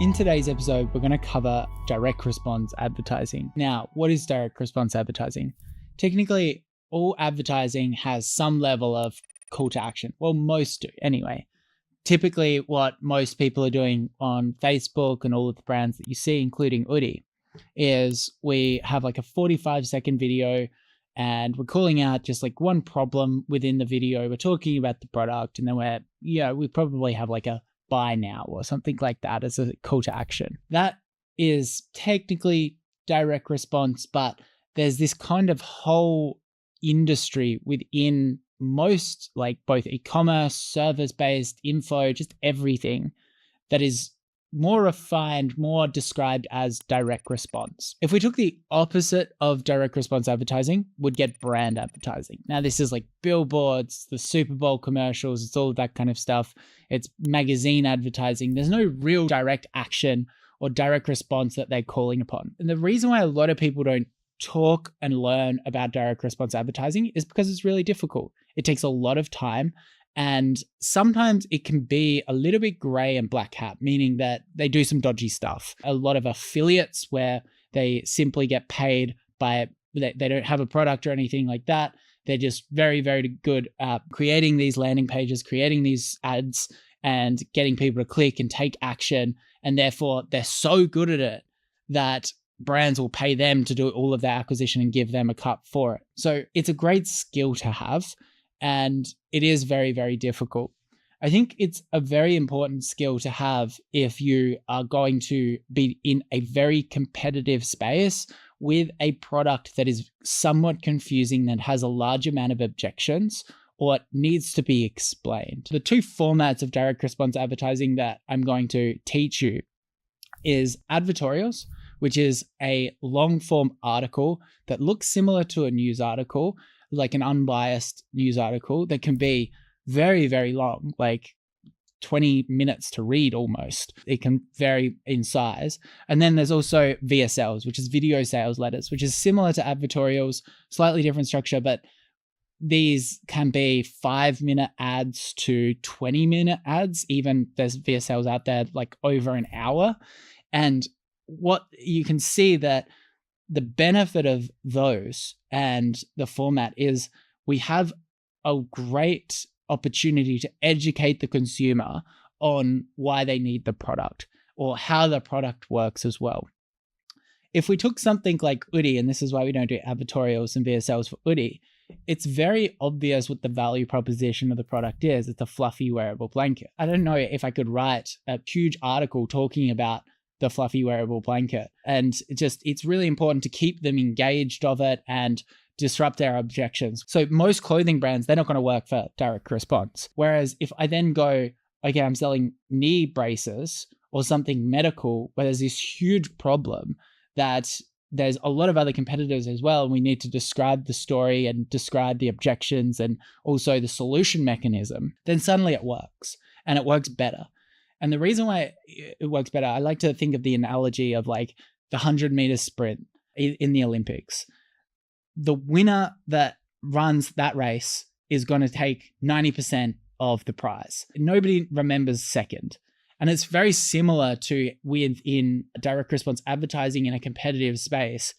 In today's episode, we're going to cover direct response advertising. Now, what is direct response advertising? Technically, all advertising has some level of call to action. Well, most do anyway. Typically, what most people are doing on Facebook and all of the brands that you see, including Udi, is we have like a 45-second video and we're calling out just like one problem within the video. We're talking about the product, and then we probably have like a buy now or something like that as a call to action. That is technically direct response, but there's this kind of whole industry within most, like both e-commerce, service-based info, just everything that is more refined, more described as direct response. If we took the opposite of direct response advertising, we'd get brand advertising. Now, this is like billboards, the Super Bowl commercials, it's all of that kind of stuff. It's magazine advertising. There's no real direct action or direct response that they're calling upon. And the reason why a lot of people don't talk and learn about direct response advertising is because it's really difficult. It takes a lot of time. And sometimes it can be a little bit gray and black hat, meaning that they do some dodgy stuff. A lot of affiliates where they simply get paid by, they don't have a product or anything like that. They're just very, very good at creating these landing pages, creating these ads and getting people to click and take action. And therefore they're so good at it that brands will pay them to do all of their acquisition and give them a cut for it. So it's a great skill to have. And it is very, very difficult. I think it's a very important skill to have if you are going to be in a very competitive space with a product that is somewhat confusing, that has a large amount of objections, or needs to be explained. The two formats of direct response advertising that I'm going to teach you is Advertorials, which is a long form article that looks similar to a news article, like an unbiased news article that can be very, very long, like 20 minutes to read almost. It can vary in size. And then there's also VSLs, which is video sales letters, which is similar to Advertorials, slightly different structure, but these can be 5-minute ads to 20-minute ads. Even there's VSLs out there like over an hour. And what you can see that the benefit of those and the format is we have a great opportunity to educate the consumer on why they need the product or how the product works as well. If we took something like Udi, and this is why we don't do Advertorials and VSLs for Udi, it's very obvious what the value proposition of the product is. It's a fluffy wearable blanket. I don't know if I could write a huge article talking about the fluffy wearable blanket. And it's really important to keep them engaged of it and disrupt their objections. So most clothing brands, they're not going to work for direct response. Whereas if I then go, okay, I'm selling knee braces or something medical where there's this huge problem that there's a lot of other competitors as well, and we need to describe the story and describe the objections and also the solution mechanism, then suddenly it works, and it works better. And the reason why it works better, I like to think of the analogy of like the 100-meter sprint in the Olympics. The winner that runs that race is going to take 90% of the prize. Nobody remembers second. And it's very similar to within direct response advertising in a competitive space.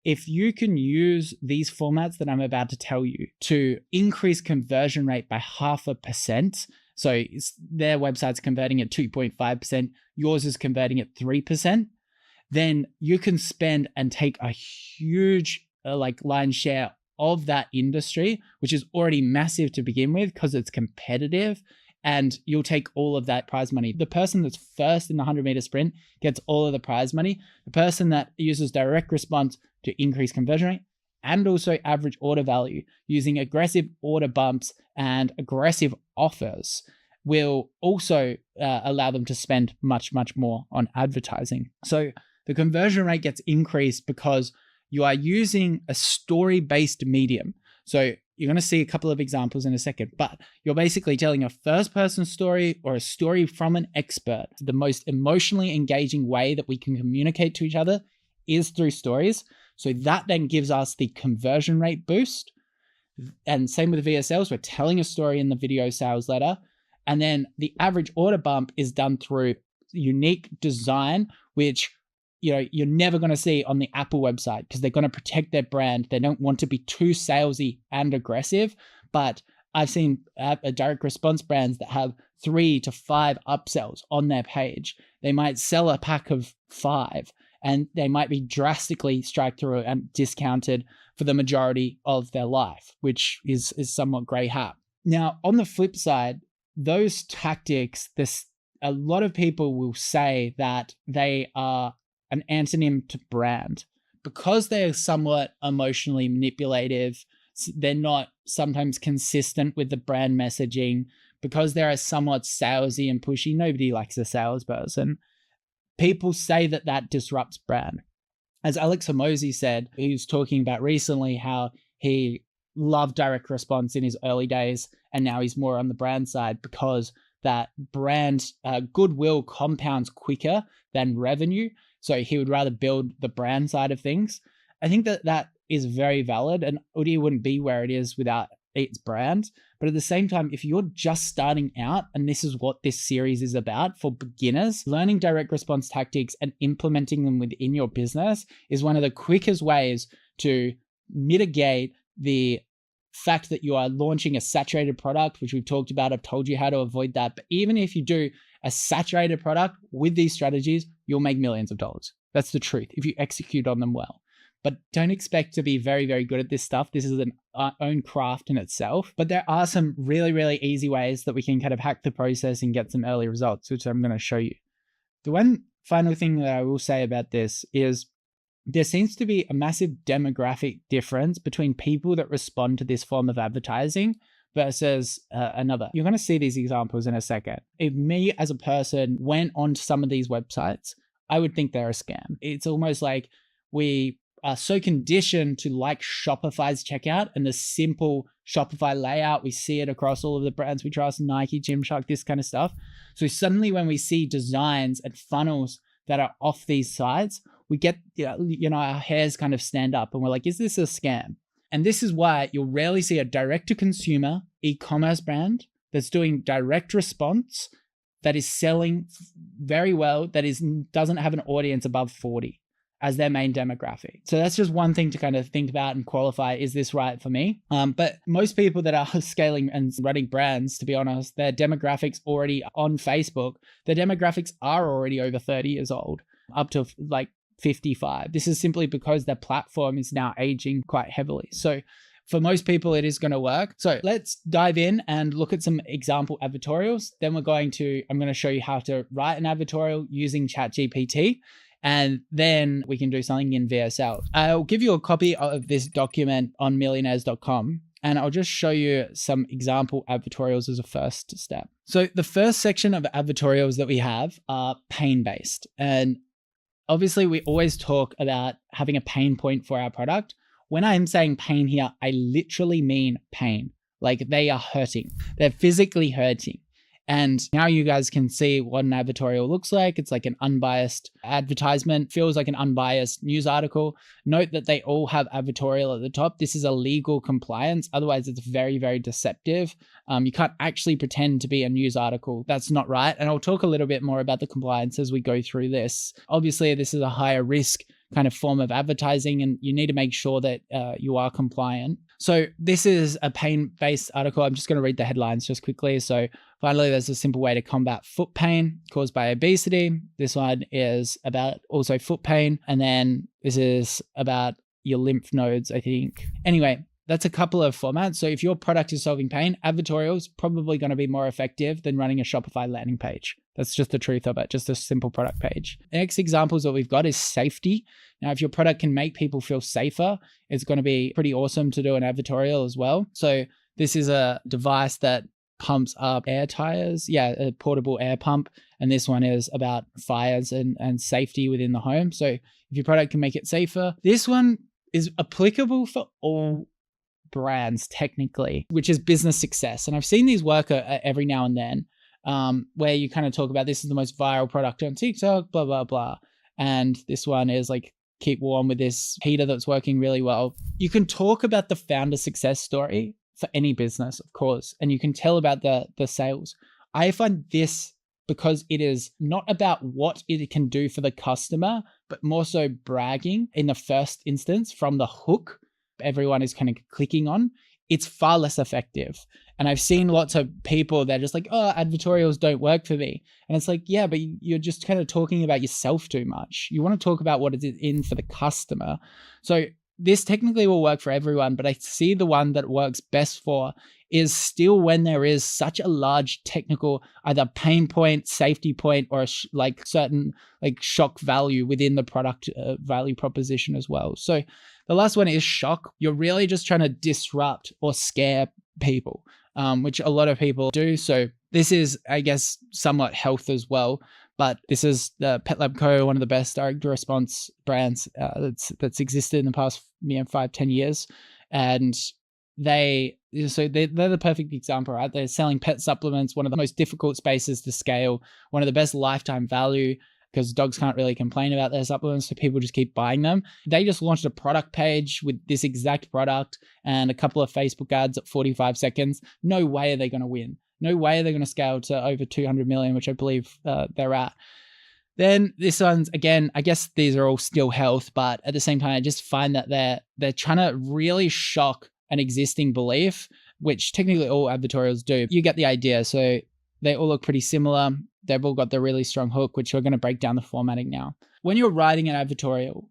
If you can use these formats that I'm about to tell you to increase conversion rate by 0.5%, so their website's converting at 2.5%, yours is converting at 3%, then you can spend and take a huge line share of that industry, which is already massive to begin with because it's competitive, and you'll take all of that prize money. The person that's first in the 100-meter sprint gets all of the prize money. The person that uses direct response to increase conversion rate and also average order value using aggressive order bumps and aggressive offers will also allow them to spend much, much more on advertising. So the conversion rate gets increased because you are using a story-based medium. So you're going to see a couple of examples in a second, but you're basically telling a first-person story or a story from an expert. The most emotionally engaging way that we can communicate to each other is through stories. So that then gives us the conversion rate boost. And same with VSLs, we're telling a story in the video sales letter. And then the average order bump is done through unique design, which you're never going to see on the Apple website because they're going to protect their brand. They don't want to be too salesy and aggressive. But I've seen direct response brands that have 3 to 5 upsells on their page. They might sell a pack of 5 and they might be drastically strike through and discounted for the majority of their life, which is somewhat grey hat. Now, on the flip side, those tactics, a lot of people will say that they are an antonym to brand because they are somewhat emotionally manipulative. They're not sometimes consistent with the brand messaging because they are somewhat salesy and pushy. Nobody likes a salesperson. People say that disrupts brand. As Alex Hormozi said, he was talking about recently how he loved direct response in his early days, and now he's more on the brand side because that brand goodwill compounds quicker than revenue. So he would rather build the brand side of things. I think that is very valid, and Udi wouldn't be where it is without its brand. But at the same time, if you're just starting out, and this is what this series is about for beginners, learning direct response tactics and implementing them within your business is one of the quickest ways to mitigate the fact that you are launching a saturated product, which we've talked about. I've told you how to avoid that. But even if you do a saturated product with these strategies, you'll make millions of dollars. That's the truth if you execute on them well. But don't expect to be very, very good at this stuff. This is an own craft in itself. But there are some really, really easy ways that we can kind of hack the process and get some early results, which I'm going to show you. The one final thing that I will say about this is there seems to be a massive demographic difference between people that respond to this form of advertising versus another. You're going to see these examples in a second. If me as a person went onto some of these websites, I would think they're a scam. It's almost like we are so conditioned to like Shopify's checkout and the simple Shopify layout. We see it across all of the brands we trust, Nike, Gymshark, this kind of stuff. So suddenly when we see designs and funnels that are off these sites, we get, our hairs kind of stand up and we're like, is this a scam? And this is why you'll rarely see a direct-to-consumer e-commerce brand that's doing direct response, that is selling very well, that doesn't have an audience above 40 as their main demographic. So that's just one thing to kind of think about and qualify, is this right for me? But most people that are scaling and running brands, to be honest, their demographics already on Facebook, their demographics are already over 30 years old, up to like 55. This is simply because their platform is now aging quite heavily. So for most people, it is going to work. So let's dive in and look at some example advertorials. Then I'm going to show you how to write an advertorial using ChatGPT. And then we can do something in VSL. I'll give you a copy of this document on millionaires.com, and I'll just show you some example advertorials as a first step. So the first section of advertorials that we have are pain-based. And obviously we always talk about having a pain point for our product. When I'm saying pain here, I literally mean pain. Like they are hurting. They're physically hurting. And now you guys can see what an advertorial looks like. It's like an unbiased advertisement, feels like an unbiased news article. Note that they all have advertorial at the top. This is a legal compliance. Otherwise, it's very, very deceptive. You can't actually pretend to be a news article. That's not right. And I'll talk a little bit more about the compliance as we go through this. Obviously, this is a higher risk kind of form of advertising, and you need to make sure that you are compliant. So this is a pain-based article. I'm just going to read the headlines just quickly. So finally, there's a simple way to combat foot pain caused by obesity. This one is about also foot pain. And then this is about your lymph nodes, I think. Anyway, that's a couple of formats. So if your product is solving pain, advertorials probably going to be more effective than running a Shopify landing page. That's just the truth of it, just a simple product page. The next examples that we've got is safety. Now, if your product can make people feel safer, it's going to be pretty awesome to do an advertorial as well. So this is a device that pumps up air tires. Yeah, a portable air pump. And this one is about fires and safety within the home. So if your product can make it safer, this one is applicable for all brands technically, which is business success. And I've seen these work every now and then, where you kind of talk about this is the most viral product on TikTok, blah, blah, blah. And this one is like, keep warm with this heater that's working really well. You can talk about the founder success story for any business, of course, and you can tell about the sales. I find this because it is not about what it can do for the customer, but more so bragging in the first instance from the hook everyone is kind of clicking on. It's far less effective. And I've seen lots of people that are just like, oh, advertorials don't work for me. And it's like, yeah, but you're just kind of talking about yourself too much. You want to talk about what is in for the customer. So this technically will work for everyone, but I see the one that works best for is still when there is such a large technical either pain point, safety point, or certain shock value within the product value proposition as well. So the last one is shock. You're really just trying to disrupt or scare people, which a lot of people do. So this is, I guess, somewhat health as well. But this is the Pet Lab Co., one of the best direct response brands that's existed in the past 5-10 years. And they're the perfect example, right? They're selling pet supplements, one of the most difficult spaces to scale, one of the best lifetime value, because dogs can't really complain about their supplements, so people just keep buying them. They just launched a product page with this exact product and a couple of Facebook ads at 45 seconds. No way are they going to win. No way are they going to scale to over 200 million, which I believe they're at. Then this one's, again, I guess these are all still health, but at the same time, I just find that they're trying to really shock an existing belief, which technically all advertorials do. You get the idea. So they all look pretty similar. They've all got the really strong hook, which we're going to break down the formatting now. When you're writing an advertorial,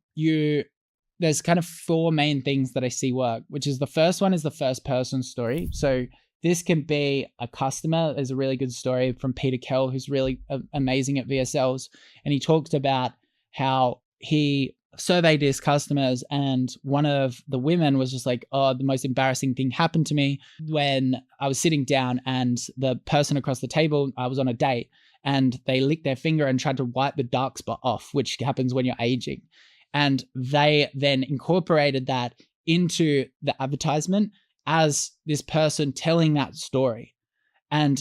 there's kind of 4 main things that I see work, which is the first one is the first person story. So this can be a customer. There's a really good story from Peter Kell, who's really amazing at VSLs. And he talked about how he surveyed his customers, and one of the women was just like, oh, the most embarrassing thing happened to me when I was sitting down and the person across the table, I was on a date, and they licked their finger and tried to wipe the dark spot off, which happens when you're aging. And they then incorporated that into the advertisement as this person telling that story. And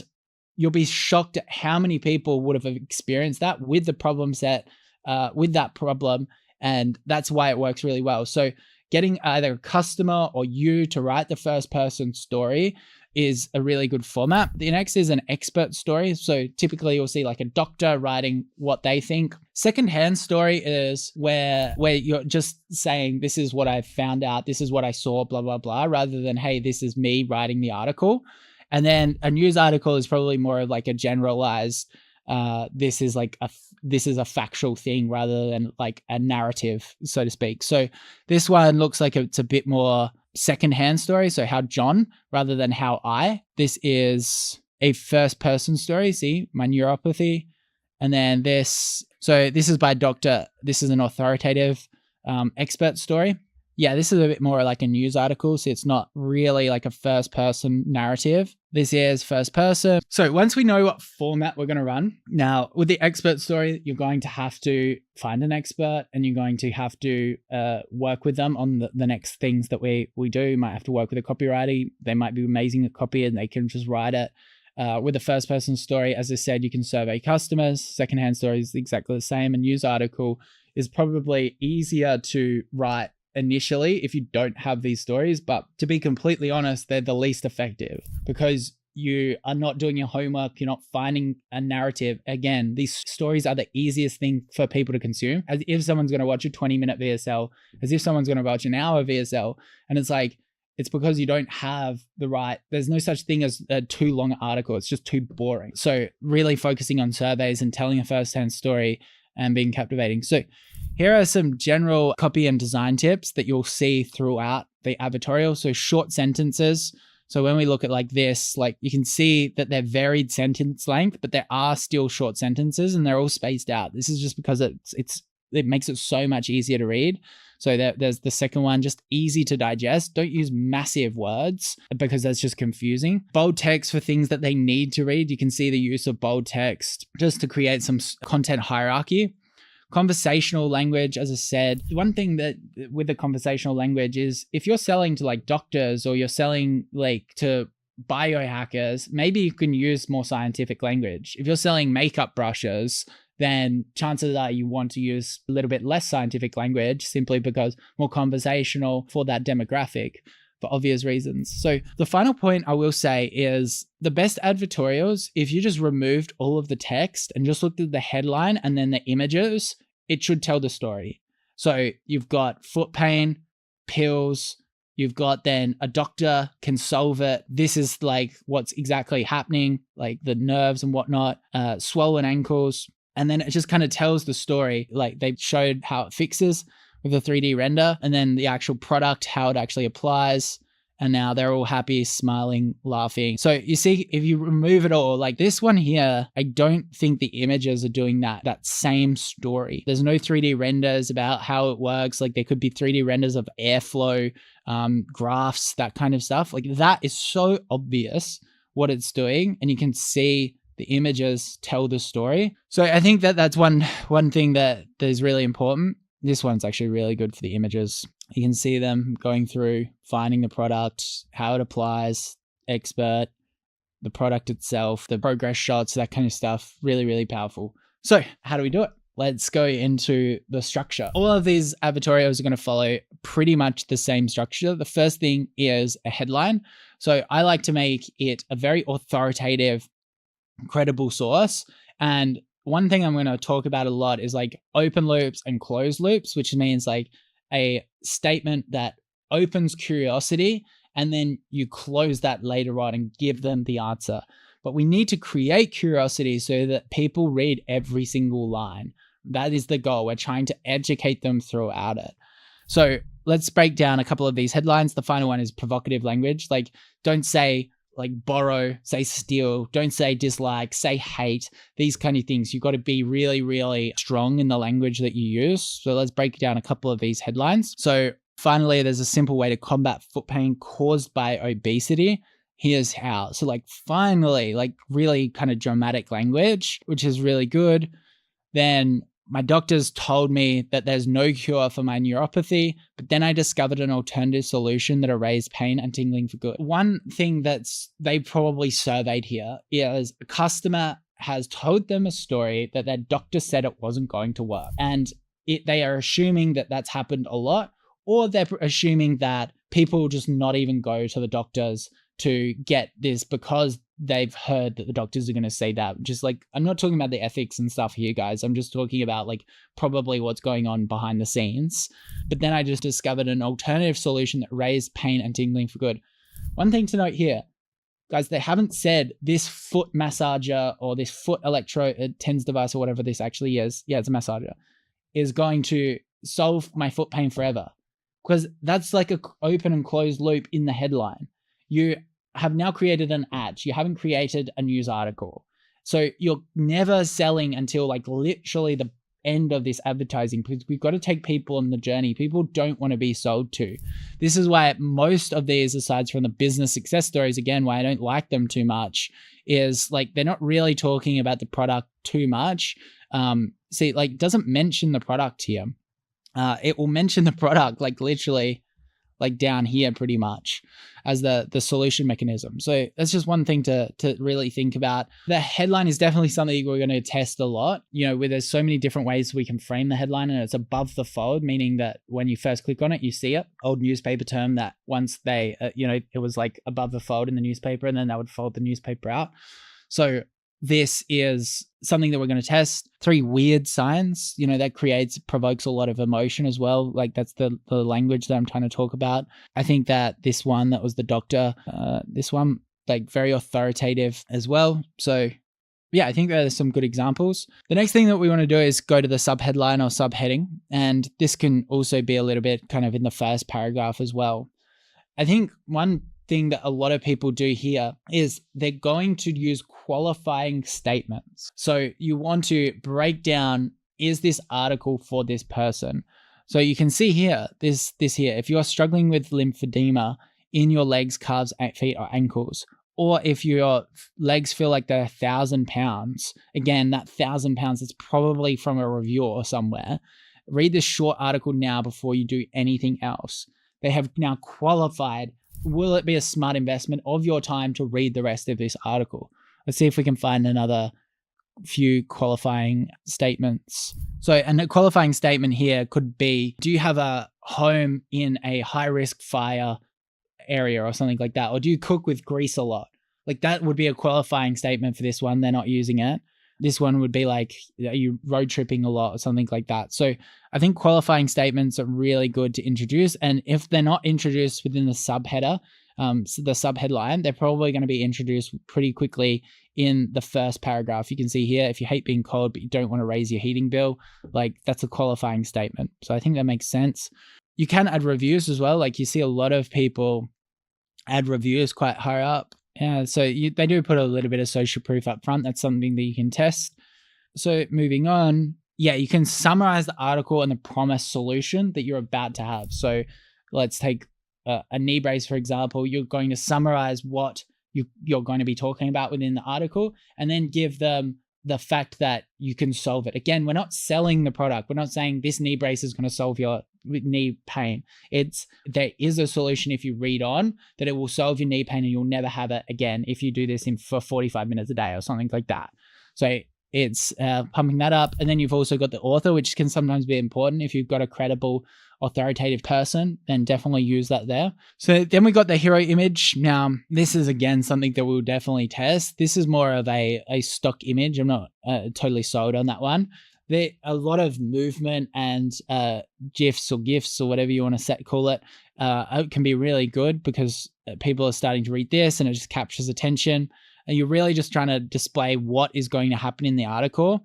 you'll be shocked at how many people would have experienced that with the problem set, with that problem. And that's why it works really well. So getting either a customer or you to write the first person story is a really good format. The next is an expert story. So typically you'll see like a doctor writing what they think. Secondhand story is where you're just saying, this is what I found out, this is what I saw, blah, blah, blah, rather than, hey, this is me writing the article. And then a news article is probably more of like a generalized, this is a factual thing rather than like a narrative, so to speak. So this one looks like it's a bit more secondhand story. So how John rather than how I. This is a first person story. See my neuropathy. And then this is by doctor. This is an authoritative expert story. Yeah, this is a bit more like a news article. So it's not really like a first person narrative. This is first person. So once we know what format we're going to run, now with the expert story, you're going to have to find an expert and you're going to have to work with them on the next things that we do. You might have to work with a copywriter. They might be amazing at copy and they can just write it. With a first person story, as I said, you can survey customers. Secondhand story is exactly the same. A news article is probably easier to write initially if you don't have these stories, but to be completely honest, they're the least effective because you are not doing your homework, you're not finding a narrative. Again, these stories are the easiest thing for people to consume, as if someone's going to watch a 20-minute VSL, as if someone's going to watch an hour VSL. And it's because you don't have there's no such thing as a too long article. It's just too boring. So really focusing on surveys and telling a first-hand story and being captivating. So here are some general copy and design tips that you'll see throughout the advertorial. So short sentences. So when we look at like this, like you can see that they're varied sentence length, but there are still short sentences and they're all spaced out. This is just because it makes it so much easier to read. So there's the second one, just easy to digest. Don't use massive words because that's just confusing. Bold text for things that they need to read. You can see the use of bold text just to create some content hierarchy. Conversational language, as I said, one thing that with the conversational language is if you're selling to like doctors or you're selling like to biohackers, maybe you can use more scientific language. If you're selling makeup brushes, then chances are you want to use a little bit less scientific language simply because more conversational for that demographic. for obvious reasons. So the final point I will say is the best advertorials, if you just removed all of the text and just looked at the headline and then the images, it should tell the story. So you've got foot pain, pills, you've got then a doctor can solve it. This is like what's exactly happening, like the nerves and whatnot, swollen ankles. And then it just kind of tells the story. Like they showed how it fixes with a 3D render, and then the actual product, how it actually applies. And now they're all happy, smiling, laughing. So you see, if you remove it all, like this one here, I don't think the images are doing that same story. There's no 3D renders about how it works. Like there could be 3D renders of airflow, graphs, that kind of stuff. Like that is so obvious what it's doing, and you can see the images tell the story. So I think that that's one thing that is really important. This one's actually really good for the images. You can see them going through, finding the product, how it applies, expert, the product itself, the progress shots, that kind of stuff. Really, really powerful. So how do we do it? Let's go into the structure. All of these advertorials are going to follow pretty much the same structure. The first thing is a headline. So I like to make it a very authoritative, credible source. And one thing I'm going to talk about a lot is like open loops and closed loops, which means like a statement that opens curiosity and then you close that later on and give them the answer. But we need to create curiosity so that people read every single line. That is the goal. We're trying to educate them throughout it. So let's break down a couple of these headlines. The final one is provocative language. Like don't say like borrow, say steal, don't say dislike, say hate, these kind of things. You've got to be really, really strong in the language that you use. So let's break down a couple of these headlines. So finally, there's a simple way to combat foot pain caused by obesity. Here's how. So like finally, like really kind of dramatic language, which is really good. Then my doctors told me that there's no cure for my neuropathy, but then I discovered an alternative solution that erased pain and tingling for good. One thing they probably surveyed here is a customer has told them a story that their doctor said it wasn't going to work. And they are assuming that that's happened a lot, or they're assuming that people just not even go to the doctors to get this because they've heard that the doctors are going to say that. Just like, I'm not talking about the ethics and stuff here, guys. I'm just talking about like probably what's going on behind the scenes. But then I just discovered an alternative solution that raised pain and tingling for good. One thing to note here, guys, they haven't said this foot massager or this foot TENS device or whatever this actually is. Yeah, it's a massager, is going to solve my foot pain forever. Because that's like a open and closed loop in the headline. You have now created an ad. You haven't created a news article. So you're never selling until like literally the end of this advertising, because we've got to take people on the journey. People don't want to be sold to. This is why most of these, aside from the business success stories, again, why I don't like them too much, is like they're not really talking about the product too much. See, like doesn't mention the product here. It will mention the product like literally like down here pretty much as the solution mechanism. So that's just one thing to really think about. The headline is definitely something we're going to test a lot, you know, where there's so many different ways we can frame the headline, and it's above the fold, meaning that when you first click on it, you see it. Old newspaper term that once they, it was like above the fold in the newspaper, and then they would fold the newspaper out. So this is something that we're going to test. 3 weird signs, that provokes a lot of emotion as well. Like that's the language that I'm trying to talk about. I think that this one that was the doctor, this one, like very authoritative as well. So yeah, I think there's some good examples. The next thing that we want to do is go to the subheadline or subheading. And this can also be a little bit kind of in the first paragraph as well. I think one thing that a lot of people do here is they're going to use qualifying statements. So you want to break down, is this article for this person? So you can see here, this here, if you're struggling with lymphedema in your legs, calves, feet, or ankles, or if your legs feel like they're 1,000 pounds, again, that 1,000 pounds is probably from a review or somewhere. Read this short article now before you do anything else. They have now qualified. Will it be a smart investment of your time to read the rest of this article? Let's see if we can find another few qualifying statements. So, and a qualifying statement here could be, do you have a home in a high-risk fire area or something like that? Or do you cook with grease a lot? Like that would be a qualifying statement for this one. They're not using it. This one would be like, are you road tripping a lot or something like that? So I think qualifying statements are really good to introduce. And if they're not introduced within the subheader, so the subheadline, they're probably going to be introduced pretty quickly in the first paragraph. You can see here, if you hate being cold, but you don't want to raise your heating bill, like that's a qualifying statement. So I think that makes sense. You can add reviews as well. Like you see a lot of people add reviews quite high up. Yeah, so they do put a little bit of social proof up front. That's something that you can test. So moving on, yeah, you can summarize the article and the promised solution that you're about to have. So let's take a knee brace, for example. You're going to summarize what you're going to be talking about within the article, and then give them the fact that you can solve it. Again, we're not selling the product. We're not saying this knee brace is going to solve your knee pain. There is a solution if you read on that it will solve your knee pain and you'll never have it again if you do this for 45 minutes a day or something like that. So it's pumping that up. And then you've also got the author, which can sometimes be important. If you've got a credible, authoritative person, then definitely use that there. So then we got the hero image. Now, this is again something that we'll definitely test. This is more of a stock image. I'm not totally sold on that one. There a lot of movement and GIFs or whatever you want to call it can be really good because people are starting to read this and it just captures attention. And you're really just trying to display what is going to happen in the article,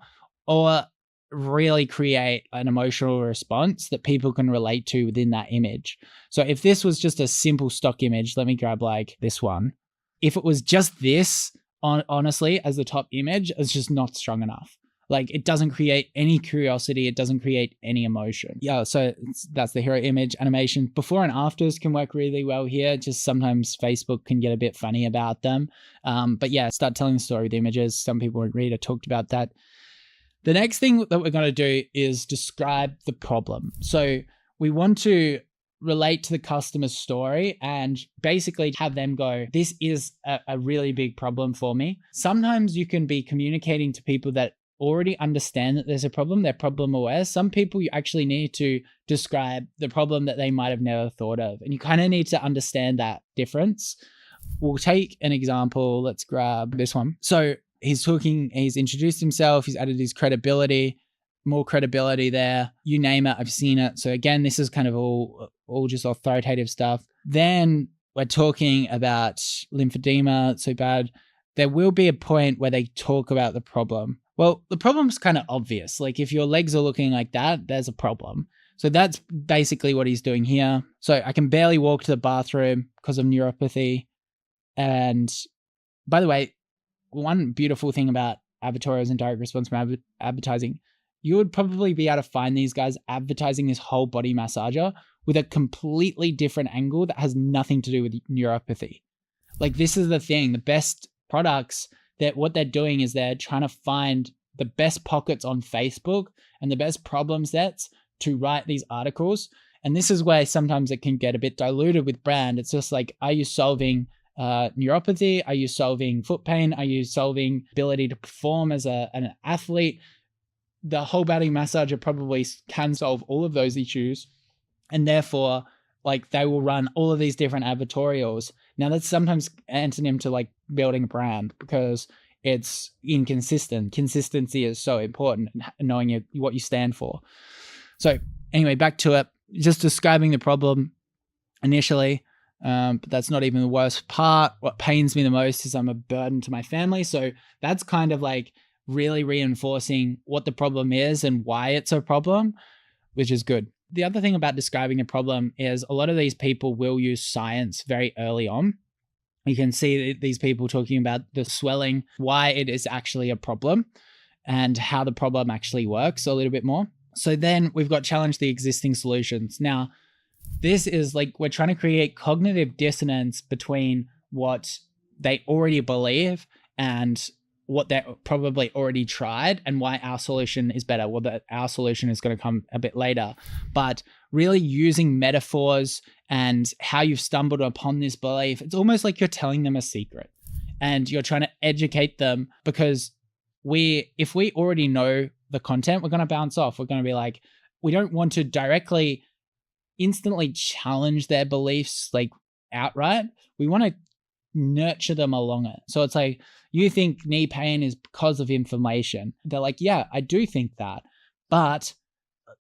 or really create an emotional response that people can relate to within that image. So if this was just a simple stock image, let me grab like this one. If it was just this, honestly, as the top image, it's just not strong enough. Like it doesn't create any curiosity. It doesn't create any emotion. Yeah, so that's the hero image. Animation before and afters can work really well here. Just sometimes Facebook can get a bit funny about them. But yeah, start telling the story with images. Some people won't read. I talked about that. The next thing that we're going to do is describe the problem. So we want to relate to the customer's story and basically have them go, this is a really big problem for me. Sometimes you can be communicating to people that already understand that there's a problem, they're problem aware. Some people you actually need to describe the problem that they might have never thought of. And you kind of need to understand that difference. We'll take an example. Let's grab this one. So he's introduced himself, he's added his credibility, more credibility there. You name it, I've seen it. So again, this is kind of all just authoritative stuff. Then we're talking about lymphedema, so bad. There will be a point where they talk about the problem. Well, the problem's kind of obvious. Like if your legs are looking like that, there's a problem. So that's basically what he's doing here. So I can barely walk to the bathroom because of neuropathy. And by the way, one beautiful thing about advertorials and direct response from advertising, you would probably be able to find these guys advertising this whole body massager with a completely different angle that has nothing to do with neuropathy. Like this is the thing, the best products, that what they're doing is they're trying to find the best pockets on Facebook and the best problem sets to write these articles. And this is where sometimes it can get a bit diluted with brand. It's just like, are you solving neuropathy? Are you solving foot pain? Are you solving ability to perform as an athlete? The whole body massager probably can solve all of those issues. And therefore, like they will run all of these different advertorials. Now that's sometimes antonym to like building a brand because it's inconsistent. Consistency is so important, knowing what you stand for. So anyway, back to it, just describing the problem initially. But that's not even the worst part. What pains me the most is I'm a burden to my family. So that's kind of like really reinforcing what the problem is and why it's a problem, which is good. The other thing about describing a problem is a lot of these people will use science very early on. You can see these people talking about the swelling, why it is actually a problem and how the problem actually works a little bit more. So then we've got challenge the existing solutions. Now, this is like we're trying to create cognitive dissonance between what they already believe and what they probably already tried and why our solution is better. Well, that our solution is going to come a bit later, but really using metaphors and how you've stumbled upon this belief. It's almost like you're telling them a secret and you're trying to educate them, because if we already know the content, we're going to bounce off. We're going to be like, we don't want to directly instantly challenge their beliefs. Like outright. We want to nurture them along it. So it's like, you think knee pain is because of inflammation. They're like, yeah, I do think that, but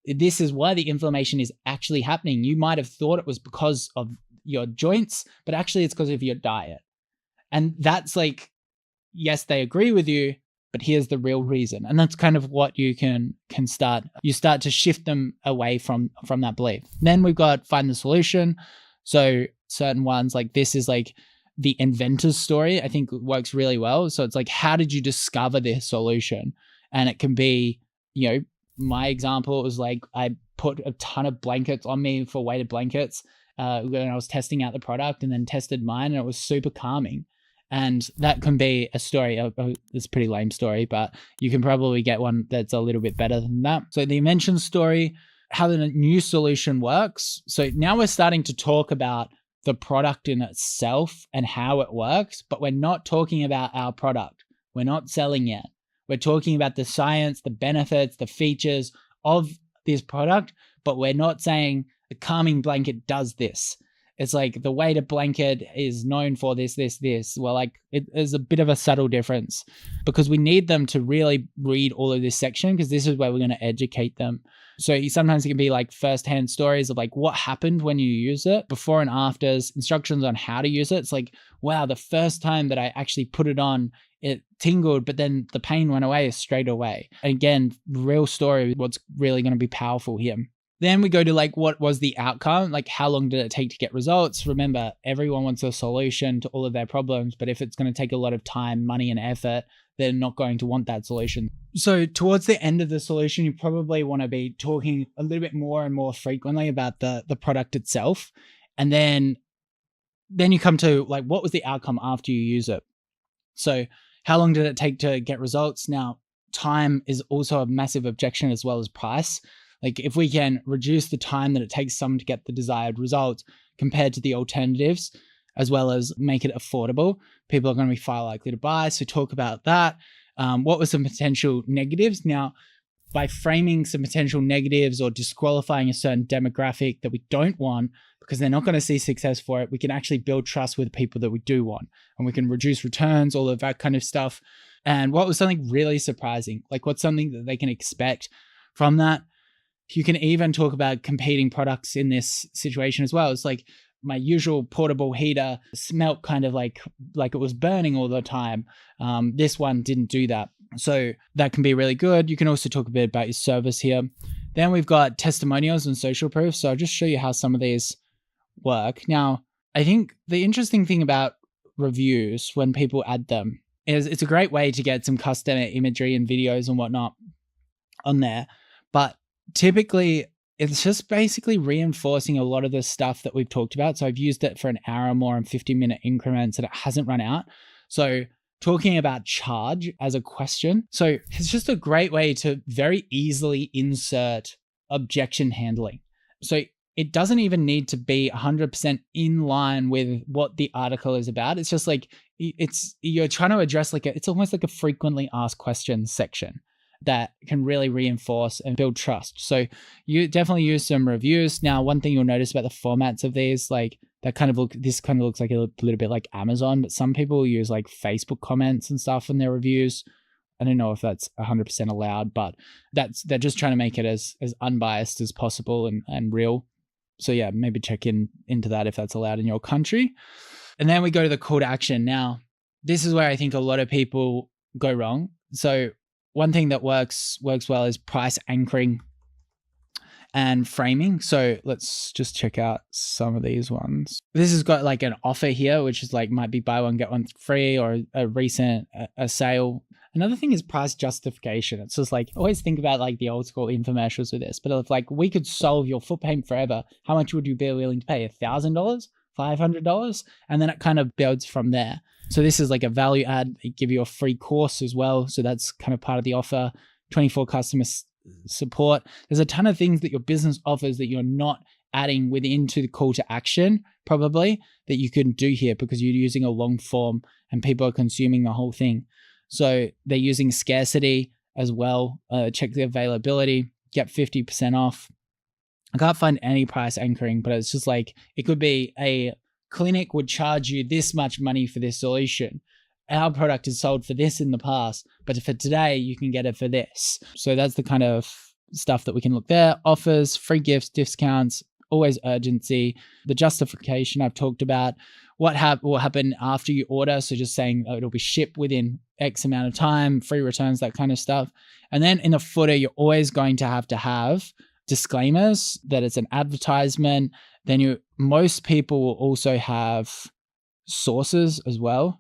this is why the inflammation is actually happening. You might have thought it was because of your joints, but actually it's because of your diet. And that's like, yes, they agree with you, but here's the real reason. And that's kind of what you can start. You start to shift them away from that belief. Then we've got find the solution. So certain ones, like this is like the inventor's story, I think works really well. So it's like, how did you discover this solution? And it can be, my example was like, I put a ton of blankets on me for weighted blankets when I was testing out the product, and then tested mine, and it was super calming. And that can be a story. It's a pretty lame story, but you can probably get one that's a little bit better than that. So the invention story, how the new solution works. So now we're starting to talk about the product in itself and how it works, but we're not talking about our product. We're not selling yet. We're talking about the science, the benefits, the features of this product, but we're not saying the calming blanket does this. It's like the weighted blanket is known for this. Well, like it is a bit of a subtle difference, because we need them to really read all of this section, because this is where we're going to educate them. So sometimes it can be like firsthand stories of like what happened when you use it, before and afters, instructions on how to use it. It's like, wow, the first time that I actually put it on, it tingled, but then the pain went away straight away. And again, real story, what's really going to be powerful here. Then we go to like, what was the outcome? Like, how long did it take to get results? Remember, everyone wants a solution to all of their problems, but if it's going to take a lot of time, money, and effort, they're not going to want that solution. So towards the end of the solution, you probably want to be talking a little bit more and more frequently about the product itself. And then you come to like, what was the outcome after you use it? So how long did it take to get results? Now, time is also a massive objection, as well as price. Like if we can reduce the time that it takes someone to get the desired results compared to the alternatives, as well as make it affordable, people are going to be far likely to buy. So talk about that. What were some potential negatives? Now, by framing some potential negatives or disqualifying a certain demographic that we don't want, because they're not going to see success for it, we can actually build trust with people that we do want, and we can reduce returns, all of that kind of stuff. And what was something really surprising? Like what's something that they can expect from that? You can even talk about competing products in this situation as well. It's like my usual portable heater smelt kind of like it was burning all the time. This one didn't do that. So that can be really good. You can also talk a bit about your service here. Then we've got testimonials and social proof. So I'll just show you how some of these work. Now, I think the interesting thing about reviews when people add them is it's a great way to get some custom imagery and videos and whatnot on there. But typically, it's just basically reinforcing a lot of the stuff that we've talked about. So I've used it for an hour or more in 50-minute increments, and it hasn't run out. So talking about charge as a question. So it's just a great way to very easily insert objection handling. So it doesn't even need to be 100% in line with what the article is about. It's just like, you're trying to address it's almost like a frequently asked questions section that can really reinforce and build trust. So you definitely use some reviews. Now, one thing you'll notice about the formats of these, like this kind of looks like a little bit like Amazon, but some people use like Facebook comments and stuff in their reviews. I don't know if that's 100% allowed, but they're just trying to make it as unbiased as possible and real. So yeah, maybe check into that if that's allowed in your country. And then we go to the call to action. Now, this is where I think a lot of people go wrong. So one thing that works well is price anchoring and framing. So let's just check out some of these ones. This has got like an offer here, which is like might be buy one, get one free, or a recent a sale. Another thing is price justification. It's just like, always think about like the old school infomercials with this, but if like we could solve your foot pain forever, how much would you be willing to pay? $1,000? $500? And then it kind of builds from there. So this is like a value add. They give you a free course as well. So that's kind of part of the offer. 24 customer support. There's a ton of things that your business offers that you're not adding into the call to action, probably, that you can do here because you're using a long form and people are consuming the whole thing. So they're using scarcity as well. Check the availability, get 50% off. I can't find any price anchoring, but it's just like, it could be a clinic would charge you this much money for this solution. Our product is sold for this in the past, but for today, you can get it for this. So that's the kind of stuff that we can look there. Offers, free gifts, discounts, always urgency. The justification I've talked about. What will happen after you order. So just saying it'll be shipped within X amount of time, free returns, that kind of stuff. And then in the footer, you're always going to have disclaimers that it's an advertisement. Then most people will also have sources as well.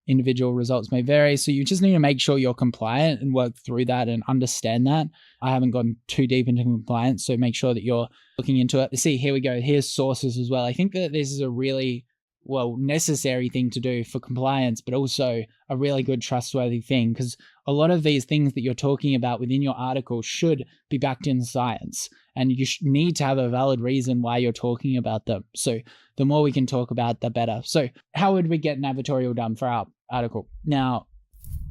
Individual results may vary. So you just need to make sure you're compliant and work through that and understand that. I haven't gone too deep into compliance, so make sure that you're looking into it. See, here we go. Here's sources as well. I think that this is a really, necessary thing to do for compliance, but also a really good trustworthy thing, because a lot of these things that you're talking about within your article should be backed in science, and you need to have a valid reason why you're talking about them. So the more we can talk about, the better. So how would we get an advertorial done for our article? Now,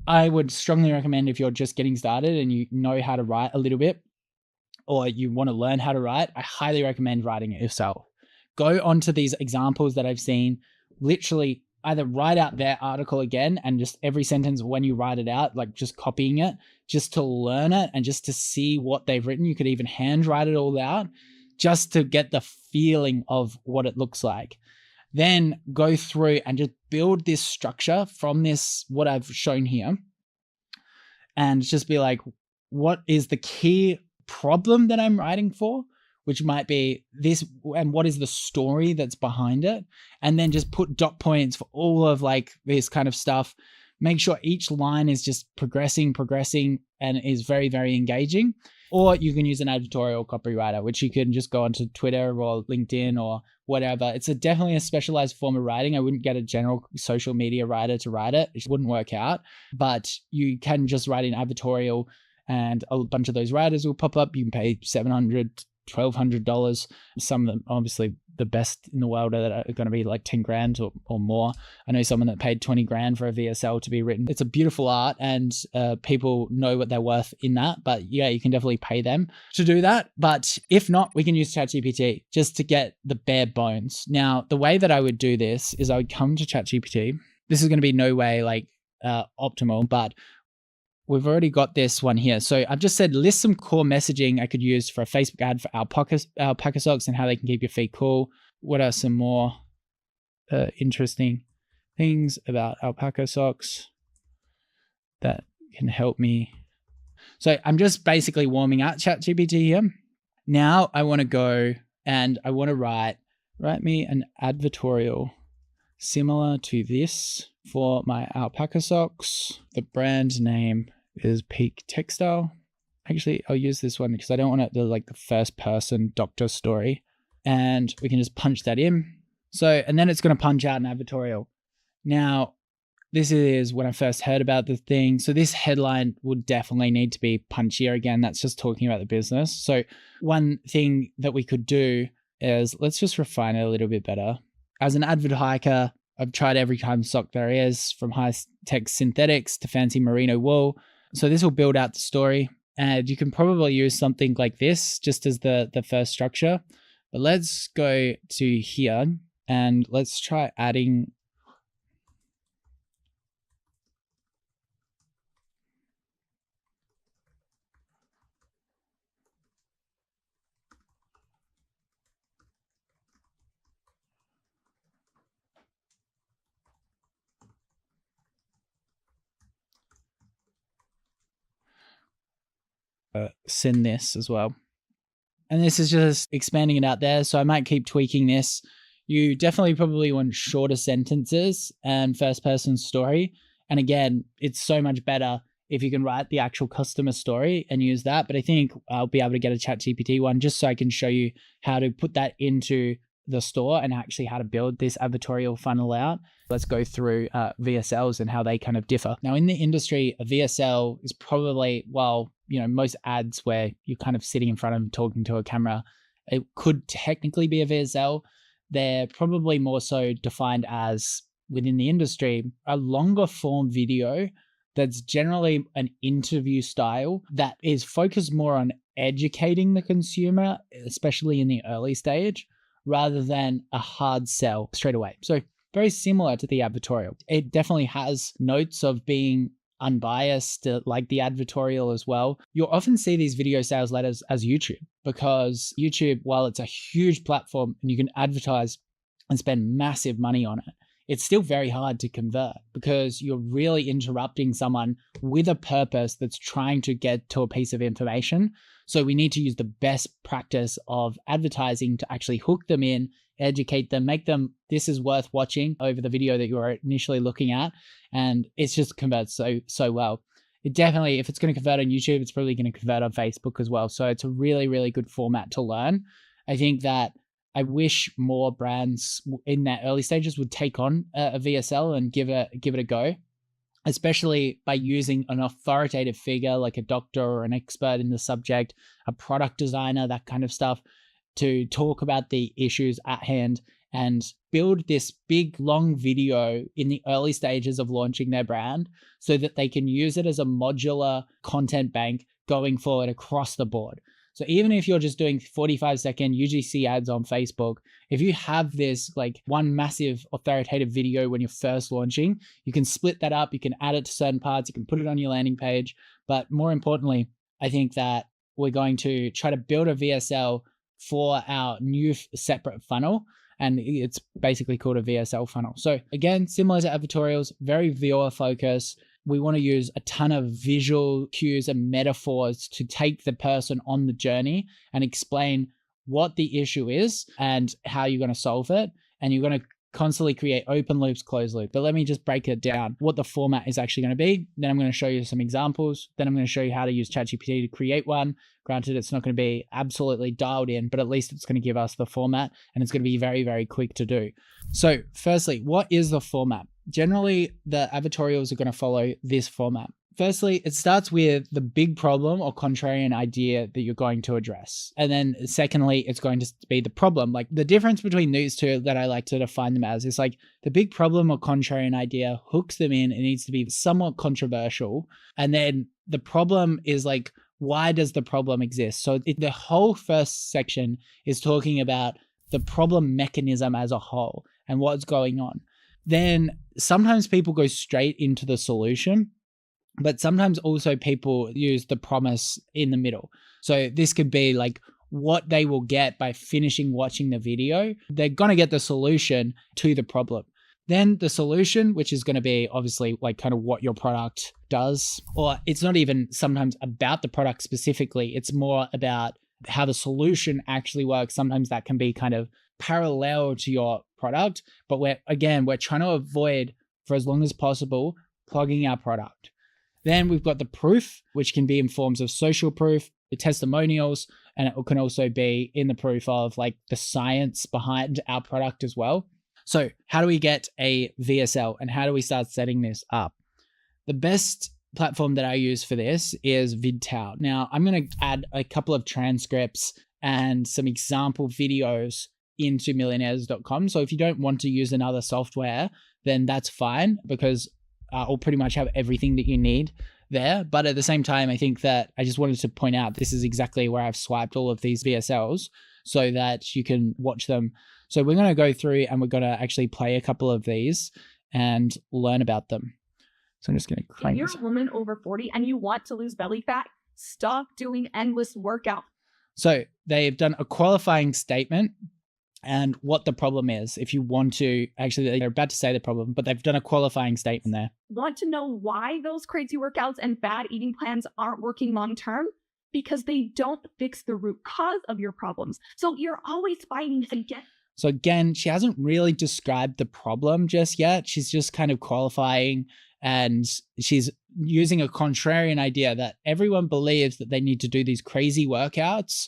I would strongly recommend, if you're just getting started and you know how to write a little bit, or you want to learn how to write, I highly recommend writing it yourself. Go onto these examples that I've seen, literally either write out their article again, and just every sentence when you write it out, like just copying it, just to learn it and just to see what they've written. You could even handwrite it all out just to get the feeling of what it looks like. Then go through and just build this structure from this, what I've shown here, and just be like, what is the key problem that I'm writing for? Which might be this, and what is the story that's behind it? And then just put dot points for all of like this kind of stuff. Make sure each line is just progressing, and is very, very engaging. Or you can use an advertorial copywriter, which you can just go onto Twitter or LinkedIn or whatever. It's definitely a specialized form of writing. I wouldn't get a general social media writer to write it. It wouldn't work out, but you can just write an advertorial and a bunch of those writers will pop up. You can pay $700, $1,200. Some of them, obviously the best in the world, are going to be like 10 grand or more. I know someone that paid 20 grand for a VSL to be written. It's a beautiful art, and people know what they're worth in that. But yeah, you can definitely pay them to do that. But if not, we can use ChatGPT just to get the bare bones. Now, the way that I would do this is I would come to ChatGPT. This is going to be no way like optimal, but we've already got this one here. So I've just said, list some core messaging I could use for a Facebook ad for alpaca socks and how they can keep your feet cool. What are some more interesting things about alpaca socks that can help me? So I'm just basically warming up ChatGPT here. Now I want to go and I want to write me an advertorial similar to this for my alpaca socks. The brand name is Peak Textile. Actually, I'll use this one because I don't want it to like the first person doctor story. And we can just punch that in. So, and then it's going to punch out an advertorial. Now, this is when I first heard about the thing. So this headline would definitely need to be punchier. Again, that's just talking about the business. So one thing that we could do is let's just refine it a little bit better. As an avid hiker, I've tried every kind of sock there is, from high-tech synthetics to fancy merino wool. So this will build out the story, and you can probably use something like this just as the first structure. But let's go to here and let's try adding send this as well. And this is just expanding it out there. So I might keep tweaking this. You definitely probably want shorter sentences and first person story. And again, it's so much better if you can write the actual customer story and use that. But I think I'll be able to get a ChatGPT one just so I can show you how to put that into the store and actually how to build this advertorial funnel out. Let's go through VSLs and how they kind of differ. Now in the industry, a VSL is probably, most ads where you're kind of sitting in front of them talking to a camera, it could technically be a VSL. They're probably more so defined as, within the industry, a longer form video that's generally an interview style that is focused more on educating the consumer, especially in the early stage, rather than a hard sell straight away. So very similar to the advertorial. It definitely has notes of being unbiased, like the advertorial as well. You'll often see these video sales letters as YouTube, because YouTube, while it's a huge platform and you can advertise and spend massive money on it, it's still very hard to convert, because you're really interrupting someone with a purpose that's trying to get to a piece of information. So we need to use the best practice of advertising to actually hook them in, educate them, make them, this is worth watching over the video that you were initially looking at. And it's just converts so well. It definitely, if it's going to convert on YouTube, it's probably going to convert on Facebook as well. So it's a really, really good format to learn. I think that I wish more brands in their early stages would take on a VSL and give it a go, especially by using an authoritative figure like a doctor or an expert in the subject, a product designer, that kind of stuff, to talk about the issues at hand and build this big, long video in the early stages of launching their brand so that they can use it as a modular content bank going forward across the board. So even if you're just doing 45-second UGC ads on Facebook, if you have this like one massive authoritative video when you're first launching, you can split that up, you can add it to certain parts, you can put it on your landing page. But more importantly, I think that we're going to try to build a VSL for our new separate funnel, and it's basically called a VSL funnel. So again, similar to advertorials, very viewer focused. We want to use a ton of visual cues and metaphors to take the person on the journey and explain what the issue is and how you're going to solve it. And you're going to constantly create open loops, closed loop. But let me just break it down, what the format is actually going to be. Then I'm going to show you some examples. Then I'm going to show you how to use ChatGPT to create one. Granted, it's not going to be absolutely dialed in, but at least it's going to give us the format, and it's going to be very, very quick to do. So firstly, what is the format? Generally, the advertorials are going to follow this format. Firstly, it starts with the big problem or contrarian idea that you're going to address. And then secondly, it's going to be the problem. Like the difference between these two that I like to define them as is like the big problem or contrarian idea hooks them in. It needs to be somewhat controversial. And then the problem is like, why does the problem exist? So the whole first section is talking about the problem mechanism as a whole and what's going on. Then sometimes people go straight into the solution, but sometimes also people use the promise in the middle. So this could be like what they will get by finishing watching the video. They're going to get the solution to the problem. Then the solution, which is going to be obviously like kind of what your product does, or it's not even sometimes about the product specifically. It's more about how the solution actually works. Sometimes that can be kind of parallel to your product, but we're trying to avoid, for as long as possible, plugging our product. Then we've got the proof, which can be in forms of social proof, the testimonials, and it can also be in the proof of like the science behind our product as well. So how do we get a VSL and how do we start setting this up? The best platform that I use for this is VidTower. Now I'm going to add a couple of transcripts and some example videos into millionaires.com. So if you don't want to use another software, then that's fine, because I'll pretty much have everything that you need there. But at the same time, I think that I just wanted to point out this is exactly where I've swiped all of these VSLs so that you can watch them. So we're going to go through and we're going to actually play a couple of these and learn about them. So I'm just going to crank this. If you're a woman over 40 and you want to lose belly fat, stop doing endless workout. So they've done a qualifying statement and what the problem is. If you want to, actually, they're about to say the problem, but they've done a qualifying statement there. Want to know why those crazy workouts and bad eating plans aren't working long-term? Because they don't fix the root cause of your problems. So you're always fighting against. So again, she hasn't really described the problem just yet. She's just kind of qualifying, and she's using a contrarian idea that everyone believes that they need to do these crazy workouts,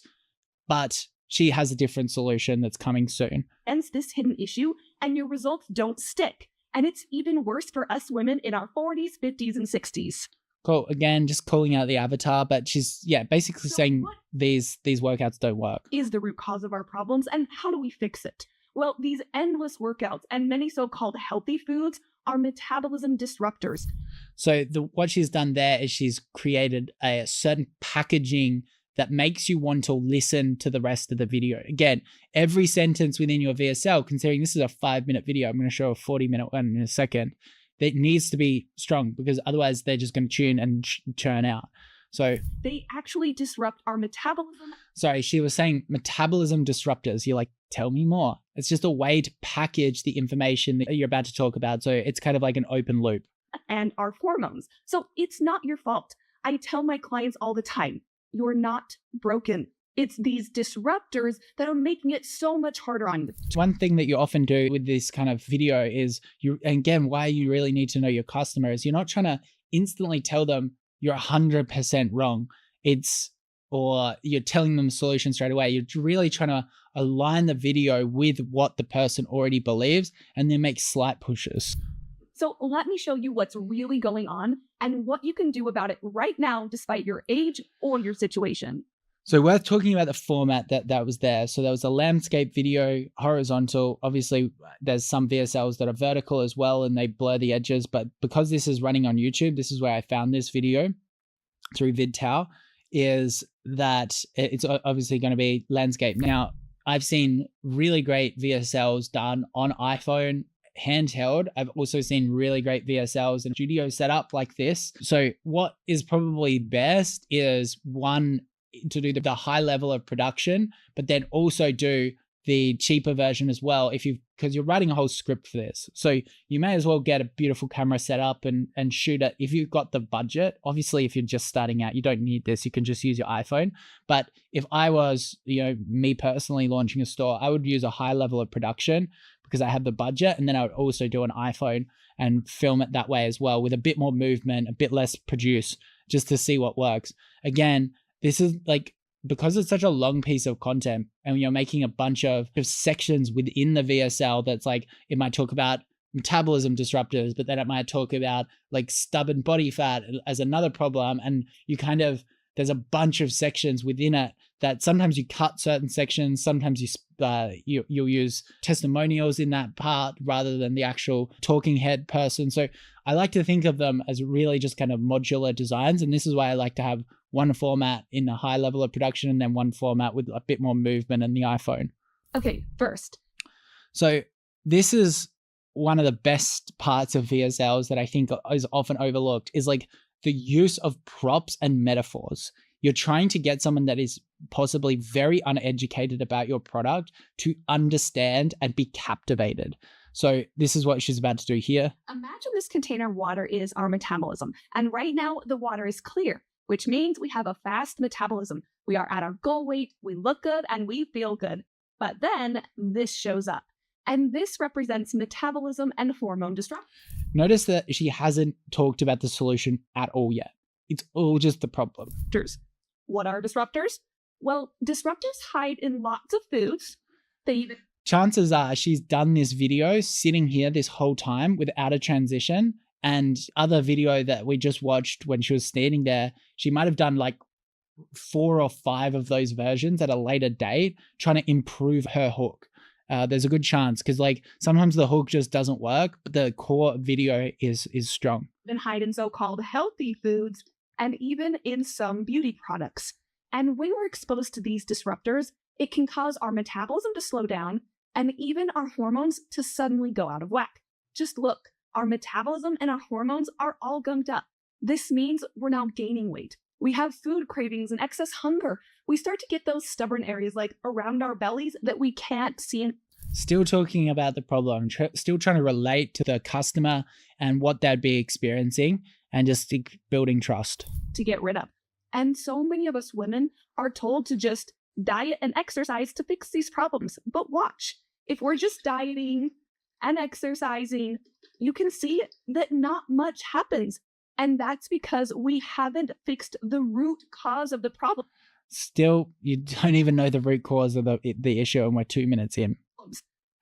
but she has a different solution that's coming soon. Hence this hidden issue, and your results don't stick. And it's even worse for us women in our 40s, 50s, and 60s. Cool. Again, just calling out the avatar, but she's, basically saying these workouts don't work. Is the root cause of our problems, and how do we fix it? Well, these endless workouts and many so-called healthy foods are metabolism disruptors. So what she's done there is she's created a certain packaging that makes you want to listen to the rest of the video. Again, every sentence within your VSL, considering this is a 5-minute video, I'm going to show a 40-minute one in a second, that needs to be strong, because otherwise they're just going to tune and churn out. So they actually disrupt our metabolism. Sorry, she was saying metabolism disruptors. You're like, tell me more. It's just a way to package the information that you're about to talk about. So it's kind of like an open loop. And our hormones. So it's not your fault. I tell my clients all the time, you're not broken. It's these disruptors that are making it so much harder on you. One thing that you often do with this kind of video is again, why you really need to know your customers. You're not trying to instantly tell them you're 100% wrong. Or you're telling them the solution straight away. You're really trying to align the video with what the person already believes and then make slight pushes. So let me show you what's really going on and what you can do about it right now, despite your age or your situation. So worth talking about the format that was there. So there was a landscape video, horizontal. Obviously, there's some VSLs that are vertical as well, and they blur the edges. But because this is running on YouTube, this is where I found this video through VidTower, is that it's obviously going to be landscape. Now, I've seen really great VSLs done on iPhone, handheld. I've also seen really great VSLs in studio setup like this. So what is probably best is one, to do the high level of production, but then also do the cheaper version as well, because you're writing a whole script for this. So you may as well get a beautiful camera set up and shoot it if you've got the budget. Obviously, if you're just starting out, you don't need this. You can just use your iPhone. But if I was, me personally launching a store, I would use a high level of production because I have the budget. And then I would also do an iPhone and film it that way as well, with a bit more movement, a bit less produce, just to see what works. Again, this is like, because it's such a long piece of content and you're making a bunch of sections within the VSL, that's like, it might talk about metabolism disruptors, but then it might talk about like stubborn body fat as another problem. And there's a bunch of sections within it that sometimes you cut certain sections, sometimes you'll use testimonials in that part rather than the actual talking head person. So I like to think of them as really just kind of modular designs. And this is why I like to have one format in a high level of production and then one format with a bit more movement in the iPhone. Okay, first. So this is one of the best parts of VSLs that I think is often overlooked, is like the use of props and metaphors. You're trying to get someone that is possibly very uneducated about your product to understand and be captivated. So this is what she's about to do here. Imagine this container of water is our metabolism. And right now the water is clear, which means we have a fast metabolism. We are at our goal weight, we look good, and we feel good. But then this shows up. And this represents metabolism and hormone disruption. Notice that she hasn't talked about the solution at all yet. It's all just the problem. What are disruptors? Well, disruptors hide in lots of foods. Chances are she's done this video sitting here this whole time without a transition. And other video that we just watched when she was standing there, she might have done like 4 or 5 of those versions at a later date, trying to improve her hook. There's a good chance, because like sometimes the hook just doesn't work, but the core video is strong. Then hide in so-called healthy foods and even in some beauty products. And when we're exposed to these disruptors, it can cause our metabolism to slow down and even our hormones to suddenly go out of whack. Just look, our metabolism and our hormones are all gunked up. This means we're now gaining weight. We have food cravings and excess hunger. We start to get those stubborn areas like around our bellies that we can't see. Still talking about the problem, still trying to relate to the customer and what they'd be experiencing, and just building trust. To get rid of. And so many of us women are told to just diet and exercise to fix these problems. But watch, if we're just dieting and exercising, you can see that not much happens. And that's because we haven't fixed the root cause of the problem. Still, you don't even know the root cause of the issue, and we're 2 minutes in.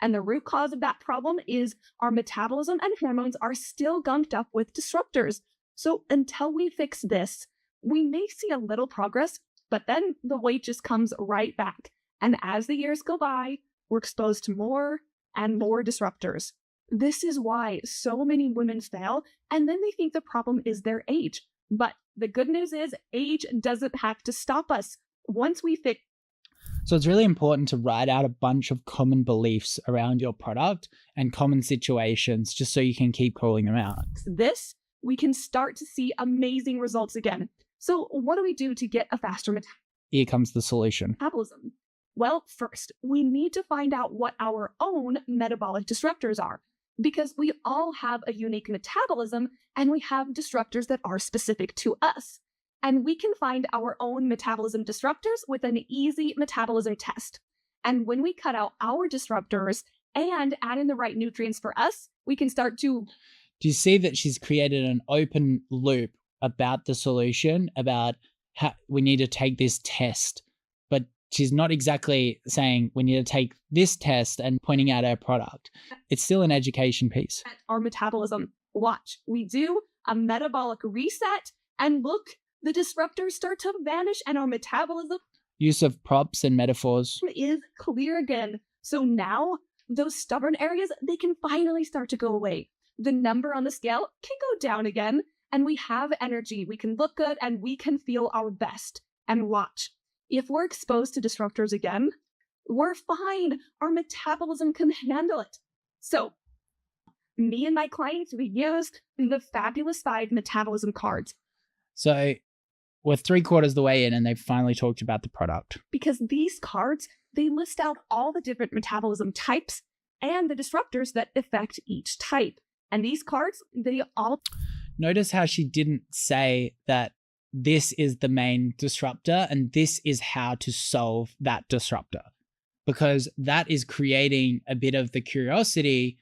And the root cause of that problem is our metabolism and hormones are still gunked up with disruptors. So until we fix this, we may see a little progress, but then the weight just comes right back. And as the years go by, we're exposed to more and more disruptors. This is why so many women fail, and then they think the problem is their age. But the good news is age doesn't have to stop us. Once we fix So it's really important to write out a bunch of common beliefs around your product and common situations just so you can keep calling them out. this, we can start to see amazing results again. So what do we do to get a faster Here comes the solution. metabolism? Well, first, we need to find out what our own metabolic disruptors are, because we all have a unique metabolism and we have disruptors that are specific to us. And we can find our own metabolism disruptors with an easy metabolism test. And when we cut out our disruptors and add in the right nutrients for us, we can start to... Do you see that she's created an open loop about the solution, about how we need to take this test, but she's not exactly saying we need to take this test and pointing out our product. It's still an education piece. Our metabolism. Watch, we do a metabolic reset and look, the disruptors start to vanish and our metabolism Use of props and metaphors. is clear again. So now those stubborn areas, they can finally start to go away. The number on the scale can go down again, and we have energy. We can look good and we can feel our best. And watch, if we're exposed to disruptors again, we're fine. Our metabolism can handle it. So me and my clients, we used the Fabulous 5 metabolism cards. So we're 3/4 of the way in and they've finally talked about the product. Because these cards, they list out all the different metabolism types and the disruptors that affect each type. And these cards, they all... Notice how she didn't say that this is the main disruptor and this is how to solve that disruptor, because that is creating a bit of the curiosity.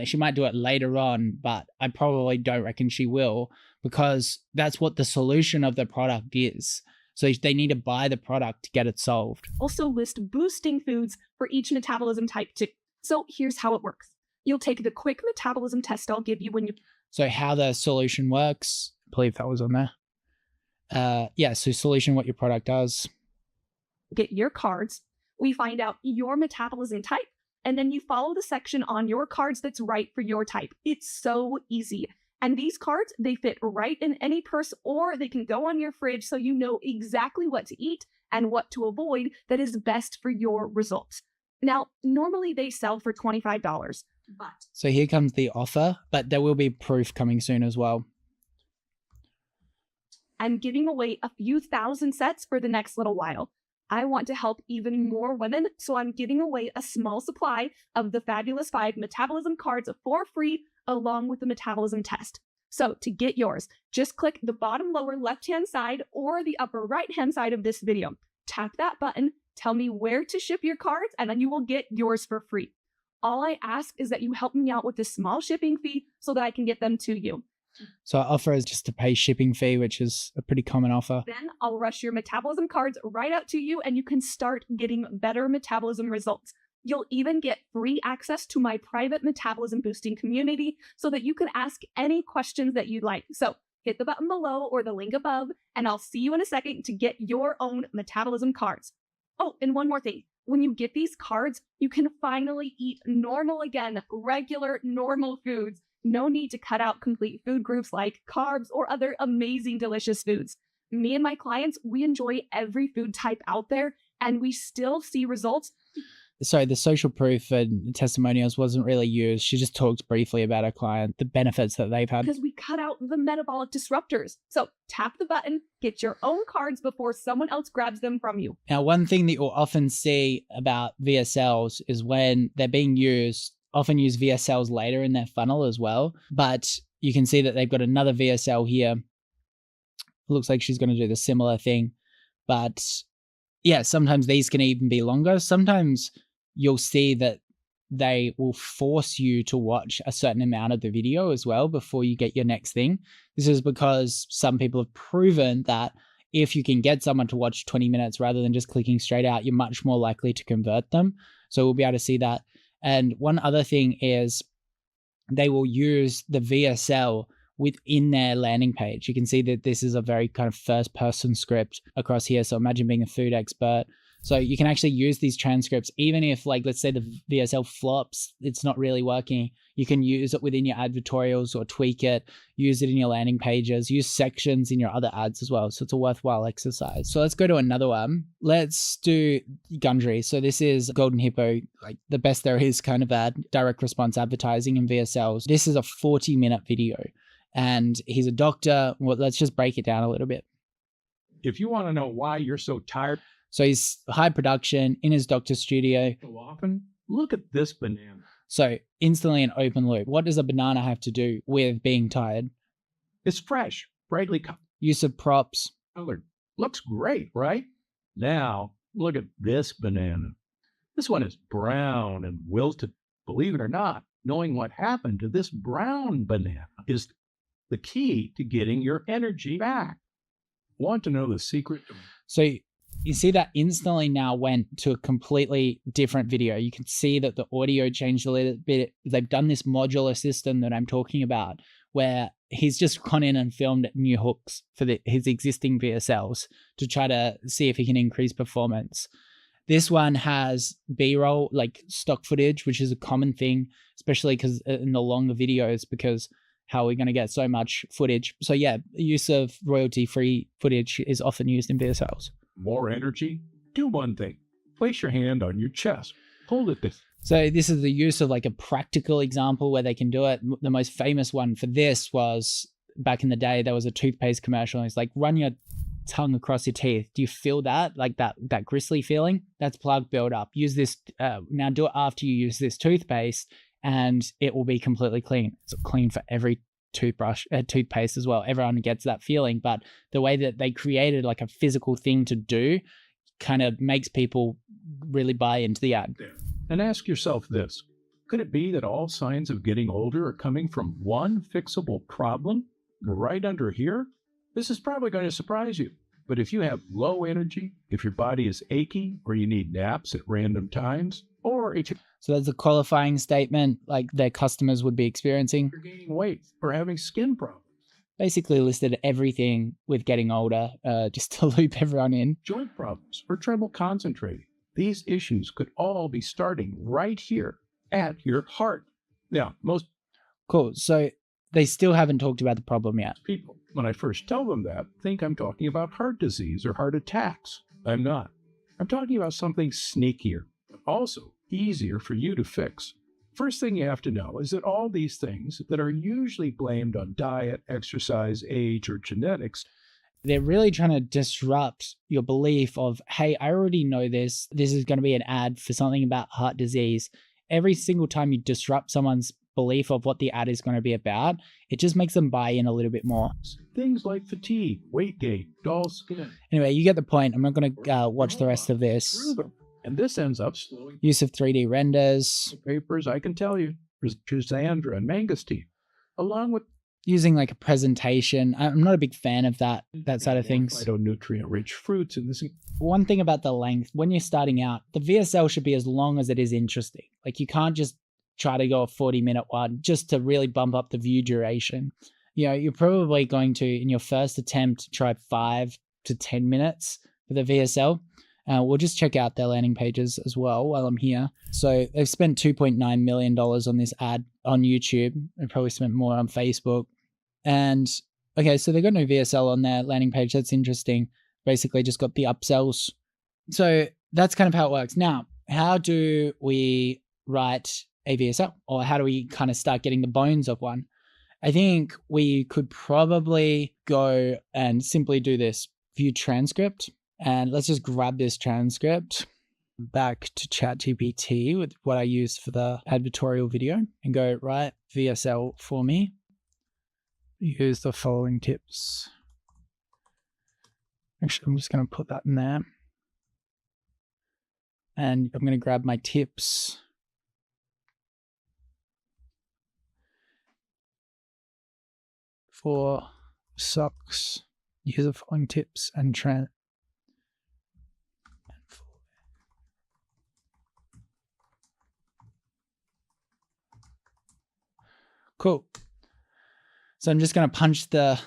She might do it later on, but I probably don't reckon she will, because that's what the solution of the product is. So they need to buy the product to get it solved. also list boosting foods for each metabolism type too. So here's how it works. You'll take the quick metabolism test I'll give you when you... So how the solution works, I believe that was on there. Yeah, so solution, what your product does. get your cards. We find out your metabolism type, and then you follow the section on your cards that's right for your type. It's so easy. And these cards, they fit right in any purse, or they can go on your fridge so you know exactly what to eat and what to avoid that is best for your results. Now, normally they sell for $25, but... So here comes the offer, but there will be proof coming soon as well. I'm giving away a few thousand sets for the next little while. I want to help even more women, so I'm giving away a small supply of the Fabulous 5 metabolism cards for free, along with the metabolism test. So to get yours, just click the bottom lower left-hand side or the upper right-hand side of this video. Tap that button, tell me where to ship your cards, and then you will get yours for free. All I ask is that you help me out with a small shipping fee so that I can get them to you. So our offer is just to pay shipping fee, which is a pretty common offer. Then I'll rush your metabolism cards right out to you, and you can start getting better metabolism results. You'll even get free access to my private metabolism boosting community so that you can ask any questions that you'd like. So hit the button below or the link above, and I'll see you in a second to get your own metabolism cards. Oh, and one more thing. When you get these cards, you can finally eat normal again, regular, normal foods. No need to cut out complete food groups like carbs or other amazing, delicious foods. Me and my clients, we enjoy every food type out there, and we still see results. Sorry, the social proof and testimonials wasn't really used. She just talked briefly about her client, the benefits that they've had. Because we cut out the metabolic disruptors. So tap the button, get your own cards before someone else grabs them from you. Now, one thing that you'll often see about VSLs is when they're being used, often use VSLs later in their funnel as well. But you can see that they've got another VSL here. It looks like she's going to do the similar thing. But yeah, sometimes these can even be longer. Sometimes you'll see that they will force you to watch a certain amount of the video as well before you get your next thing. This is because some people have proven that if you can get someone to watch 20 minutes rather than just clicking straight out, you're much more likely to convert them. So we'll be able to see that. And one other thing is they will use the VSL within their landing page. You can see that this is a very kind of first person script across here. So imagine being a food expert. So you can actually use these transcripts, even if, like, let's say the VSL flops, it's not really working. You can use it within your advertorials or tweak it, use it in your landing pages, use sections in your other ads as well. So it's a worthwhile exercise. So let's go to another one. Let's do Gundry. So this is Golden Hippo, like the best there is kind of ad, direct response advertising in VSLs. This is a 40-minute video and he's a doctor. Well, let's just break it down a little bit. If you want to know why you're so tired So he's high production in his doctor's studio. so often, look at this banana. So instantly an open loop. What does a banana have to do with being tired? It's fresh, brightly Use of props. colored. Looks great, right? Now, look at this banana. This one is brown and wilted. Believe it or not, knowing what happened to this brown banana is the key to getting your energy back. Want to know the secret? So you see that instantly now went to a completely different video. You can see that the audio changed a little bit. They've done this modular system that I'm talking about where he's just gone in and filmed new hooks for his existing VSLs to try to see if he can increase performance. This one has B-roll, like stock footage, which is a common thing, especially because in the longer videos, because how are we going to get so much footage? So yeah, use of royalty-free footage is often used in VSLs. More energy? Do one thing. Place your hand on your chest. Hold it this. So this is the use of like a practical example where they can do it. The most famous one for this was back in the day, there was a toothpaste commercial. And it's like, run your tongue across your teeth. Do you feel that? Like that gristly feeling? That's plug buildup. Use this, now do it after you use this toothpaste and it will be completely clean. It's clean for every toothpaste as well. Everyone gets that feeling, but the way that they created like a physical thing to do kind of makes people really buy into the ad. And ask yourself this. Could it be that all signs of getting older are coming from one fixable problem right under here? This is probably going to surprise you. But if you have low energy, if your body is achy, or you need naps at random times, or if So that's a qualifying statement like their customers would be experiencing. you're gaining weight or having skin problems, Basically listed everything with getting older, just to loop everyone in. joint problems, or trouble concentrating, these issues could all be starting right here at your heart. Now, most Cool. So they still haven't talked about the problem yet. people, when I first tell them that, think I'm talking about heart disease or heart attacks. I'm not. I'm talking about something sneakier, but also easier for you to fix. First thing you have to know is that all these things that are usually blamed on diet, exercise, age, or genetics, They're really trying to disrupt your belief of, hey, I already know this. This is going to be an ad for something about heart disease. Every single time you disrupt someone's belief of what the ad is going to be about, it just makes them buy in a little bit more. things like fatigue, weight gain, dull skin, Anyway, you get the point. I'm not going to watch the rest of this. through them. And this ends up slowing Use of 3D renders, papers, I can tell you, Cassandra and mangosteen, along with using like a presentation. I'm not a big fan of that side of things. phytonutrient-rich fruits in this. One thing about the length, when you're starting out, the VSL should be as long as it is interesting. Like you can't just try to go a 40-minute one just to really bump up the view duration. You know, you're probably going to, in your first attempt, try 5 to 10 minutes for the VSL. We'll just check out their landing pages as well while I'm here. So they've spent $2.9 million on this ad on YouTube. They probably spent more on Facebook. And okay, so they've got no VSL on their landing page. That's interesting. Basically just got the upsells. So that's kind of how it works. Now, how do we write a VSL, or how do we kind of start getting the bones of one? I think we could probably go and simply do this: view transcript. And let's just grab this transcript back to ChatGPT with what I used for the advertorial video and go, write VSL for me. Use the following tips. Actually, I'm just going to put that in there. And I'm going to grab my tips. For socks, use the following tips and Cool. So I'm just going to punch the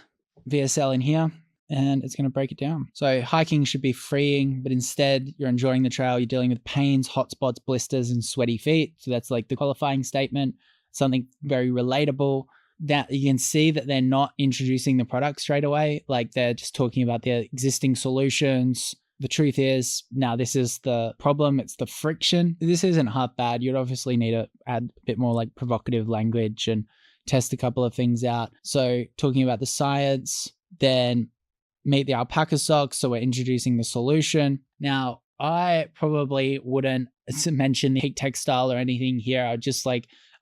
VSL in here. and it's going to break it down. So hiking should be freeing, but instead you're enjoying the trail. You're dealing with pains, hot spots, blisters, and sweaty feet. So that's like the qualifying statement, something very relatable. That you can see that they're not introducing the product straight away. Like they're just talking about their existing solutions. The truth is, now this is the problem. It's the friction. This isn't half bad. You'd obviously need to add a bit more like provocative language and test a couple of things out. So talking about the science, then meet the alpaca socks. So we're introducing the solution. Now, I probably wouldn't mention the textile or anything here.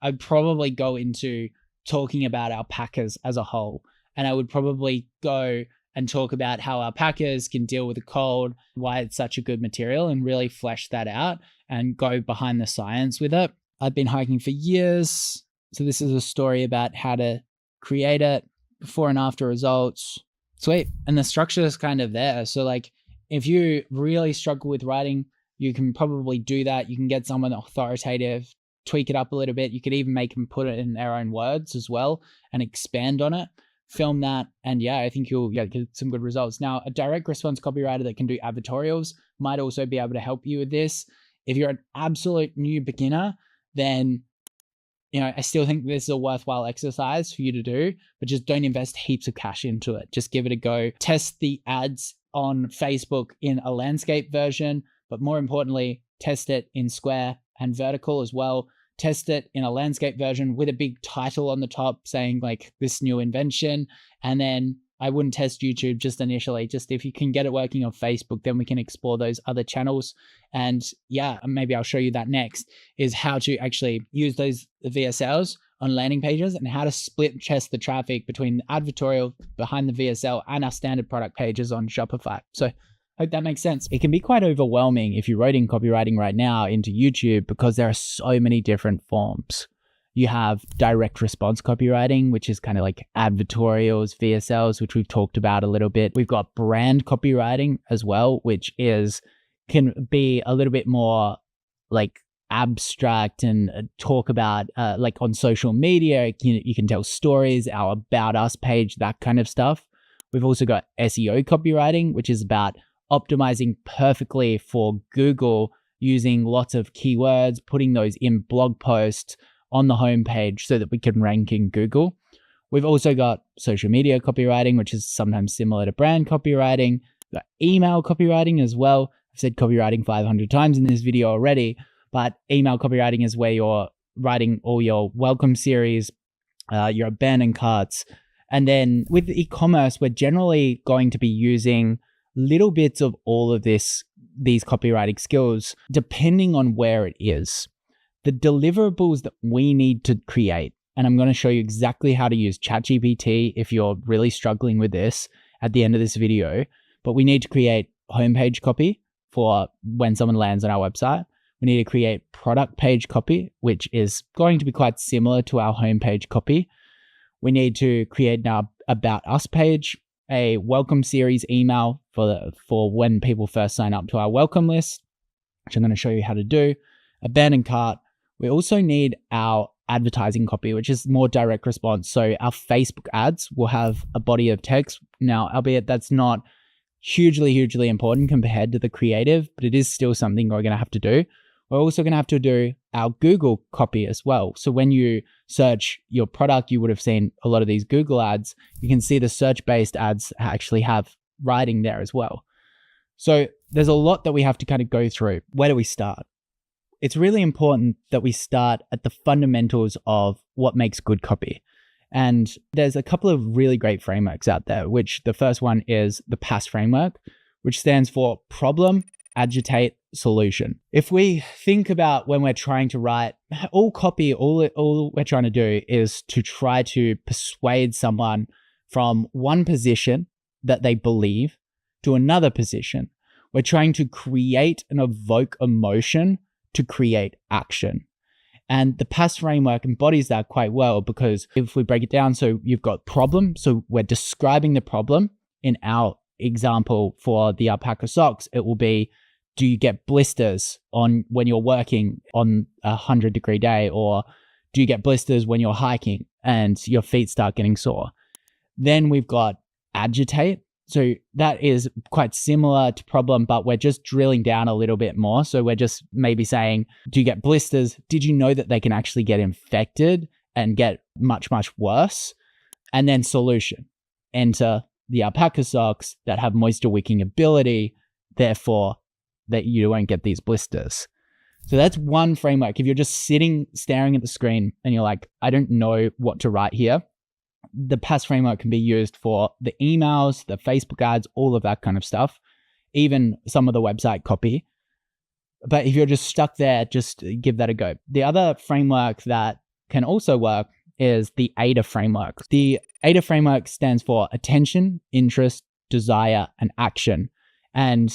I'd probably go into talking about alpacas as a whole. And I would probably go and talk about how alpacas can deal with the cold, why it's such a good material, and really flesh that out and go behind the science with it. I've been hiking for years. So this is a story about how to create it, before and after results. Sweet. And the structure is kind of there. So like if you really struggle with writing, you can probably do that. You can get someone authoritative, tweak it up a little bit. You could even make them put it in their own words as well and expand on it, film that. And yeah, I think you'll get some good results. Now, a direct response copywriter that can do advertorials might also be able to help you with this. If you're an absolute new beginner, then I still think this is a worthwhile exercise for you to do, but just don't invest heaps of cash into it. Just give it a go. Test the ads on Facebook in a landscape version, but more importantly, test it in square and vertical as well. Test it in a landscape version with a big title on the top saying like this new invention. And then I wouldn't test YouTube just initially. Just if you can get it working on Facebook, then we can explore those other channels. And yeah, maybe I'll show you that next, is how to actually use those VSLs on landing pages and how to split test the traffic between the advertorial behind the VSL and our standard product pages on Shopify. So hope that makes sense. It can be quite overwhelming if you're writing copywriting right now into YouTube because there are so many different forms. You have direct response copywriting, which is kind of like advertorials, VSLs, which we've talked about a little bit. We've got brand copywriting as well, which can be a little bit more like abstract and talk about like on social media. You can tell stories, our about us page, that kind of stuff. We've also got SEO copywriting, which is about optimizing perfectly for Google using lots of keywords, putting those in blog posts on the homepage so that we can rank in Google. We've also got social media copywriting, which is sometimes similar to brand copywriting. We've got email copywriting as well. I've said copywriting 500 times in this video already, but email copywriting is where you're writing all your welcome series, your abandoned carts. And then with e-commerce, we're generally going to be using little bits of all of these copywriting skills, depending on where it is. The deliverables that we need to create, and I'm going to show you exactly how to use ChatGPT if you're really struggling with this at the end of this video, but we need to create homepage copy for when someone lands on our website. We need to create product page copy, which is going to be quite similar to our homepage copy. We need to create an about us page, a welcome series email for when people first sign up to our welcome list, which I'm going to show you how to do, abandoned cart. We also need our advertising copy, which is more direct response. So our Facebook ads will have a body of text. Now, albeit that's not hugely important compared to the creative, but it is still something we're going to have to do. We're also going to have to do our Google copy as well. So when you search your product, you would have seen a lot of these Google ads. You can see the search-based ads actually have writing there as well. So there's a lot that we have to kind of go through. Where do we start? It's really important that we start at the fundamentals of what makes good copy. And there's a couple of really great frameworks out there, which the first one is the PASS framework, which stands for problem, agitate, solution. If we think about when we're trying to write, all copy, all we're trying to do is to try to persuade someone from one position that they believe to another position. We're trying to create and evoke emotion to create action. And the PASS framework embodies that quite well, because if we break it down, so you've got problem. So we're describing the problem. In our example for the alpaca socks, it will be, do you get blisters on when you're working on a 100-degree day? Or do you get blisters when you're hiking and your feet start getting sore? Then we've got agitate. So that is quite similar to problem, but we're just drilling down a little bit more. So we're just maybe saying, do you get blisters? Did you know that they can actually get infected and get much, much worse? And then solution. Enter the alpaca socks that have moisture wicking ability, therefore that you won't get these blisters. So that's one framework. If you're just sitting, staring at the screen and you're like, I don't know what to write here, the PASS framework can be used for the emails, the Facebook ads, all of that kind of stuff, even some of the website copy. But if you're just stuck there, just give that a go. The other framework that can also work is the AIDA framework. The AIDA framework stands for attention, interest, desire, and action. And